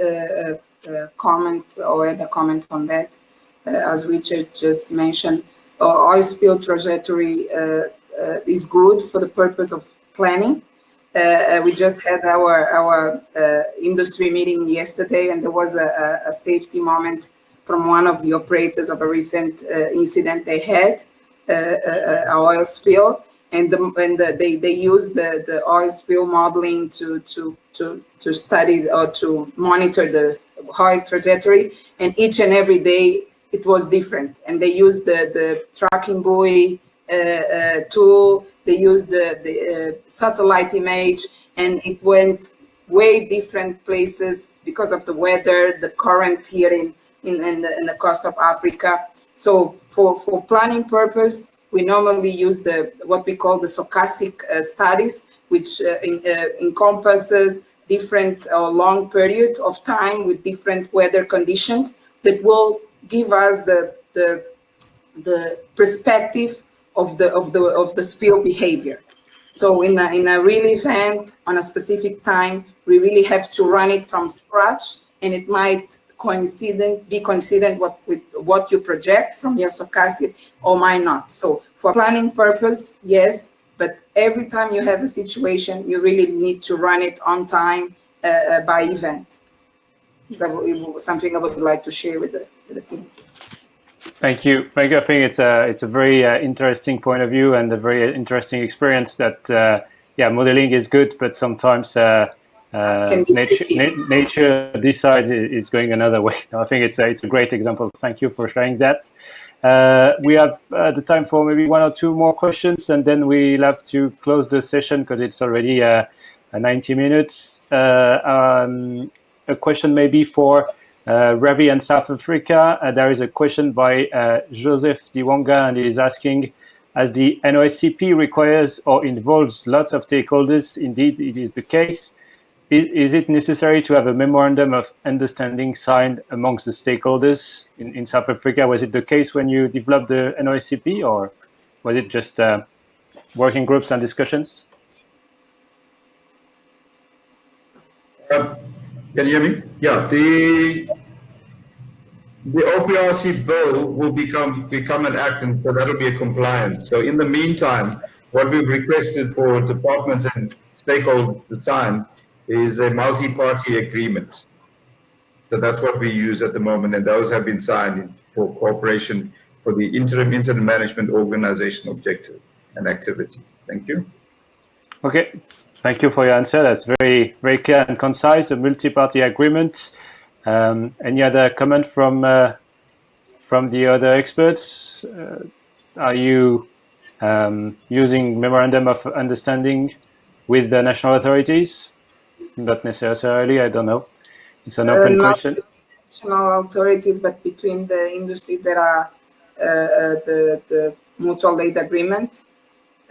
comment or add a comment on that. As Richard just mentioned, oil spill trajectory is good for the purpose of planning. We just had our industry meeting yesterday, and there was a safety moment from one of the operators of a recent incident they had, an oil spill, and they used the oil spill modeling to study or to monitor the oil trajectory, and each and every day it was different. And they used the tracking buoy tool, they used the satellite image, and it went way different places because of the weather, the currents here in the coast of Africa. So for planning purpose, we normally use what we call the stochastic studies, which encompasses different long period of time with different weather conditions that will give us the perspective of the spill behavior. So in a real event on a specific time, we really have to run it from scratch, and it might be coincident with what you project from your stochastic, or might not. So for planning purpose, yes, but every time you have a situation, you really need to run it on time by event. That something I would like to share with the team. Thank you. I think it's a very interesting point of view and a very interesting experience that modeling is good, but sometimes nature decides it's going another way. I think it's a great example. Thank you for sharing that. We have the time for maybe one or two more questions, and then we'll have to close the session because it's already 90 minutes. A question maybe for Ravi and South Africa. There is a question by Joseph Diwanga, and he is asking, as the NOSP requires or involves lots of stakeholders, indeed it is the case, is it necessary to have a memorandum of understanding signed amongst the stakeholders in South Africa? Was it the case when you developed the NOSP, or was it just working groups and discussions? Can you hear me? Yeah, the OPRC bill will become an act, and so that'll be a compliance. So in the meantime, what we've requested for departments and stakeholders at the time is a multi-party agreement. So that's what we use at the moment, and those have been signed for cooperation for the interim incident management organization objective and activity. Thank you. Okay. Thank you for your answer. That's very, very clear and concise, a multi-party agreement. Any other comment from the other experts? Are you using memorandum of understanding with the national authorities? Not necessarily, I don't know. It's an open question. Not national authorities, but between the industry that are the mutual aid agreement.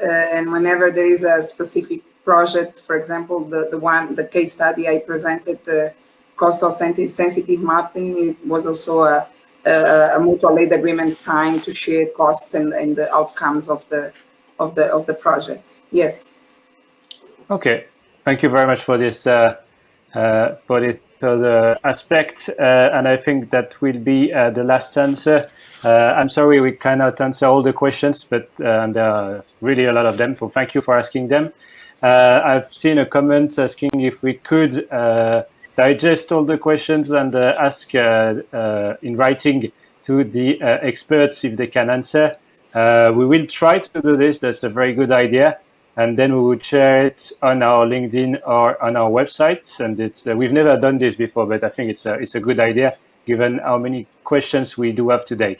And whenever there is a specific project, for example, the case study I presented, the coastal sensitive mapping, it was also a mutual aid agreement signed to share costs and the outcomes of the project. Yes. Okay, thank you very much for this further aspect, and I think that will be the last answer. I'm sorry we cannot answer all the questions, but and there are really a lot of them, so thank you for asking them. I've seen a comment asking if we could digest all the questions and ask in writing to the experts if they can answer. We will try to do this. That's a very good idea. And then we would share it on our LinkedIn or on our website. And it's we've never done this before, but I think it's a good idea given how many questions we do have today.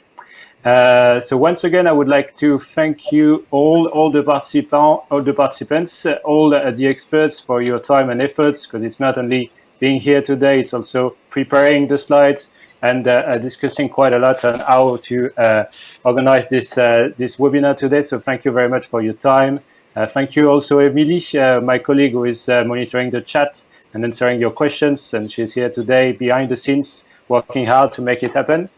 So once again, I would like to thank you all the participants, all the experts for your time and efforts, because it's not only being here today, it's also preparing the slides and discussing quite a lot on how to organize this webinar today. So thank you very much for your time. Thank you also, Emily, my colleague who is monitoring the chat and answering your questions. And she's here today behind the scenes, working hard to make it happen.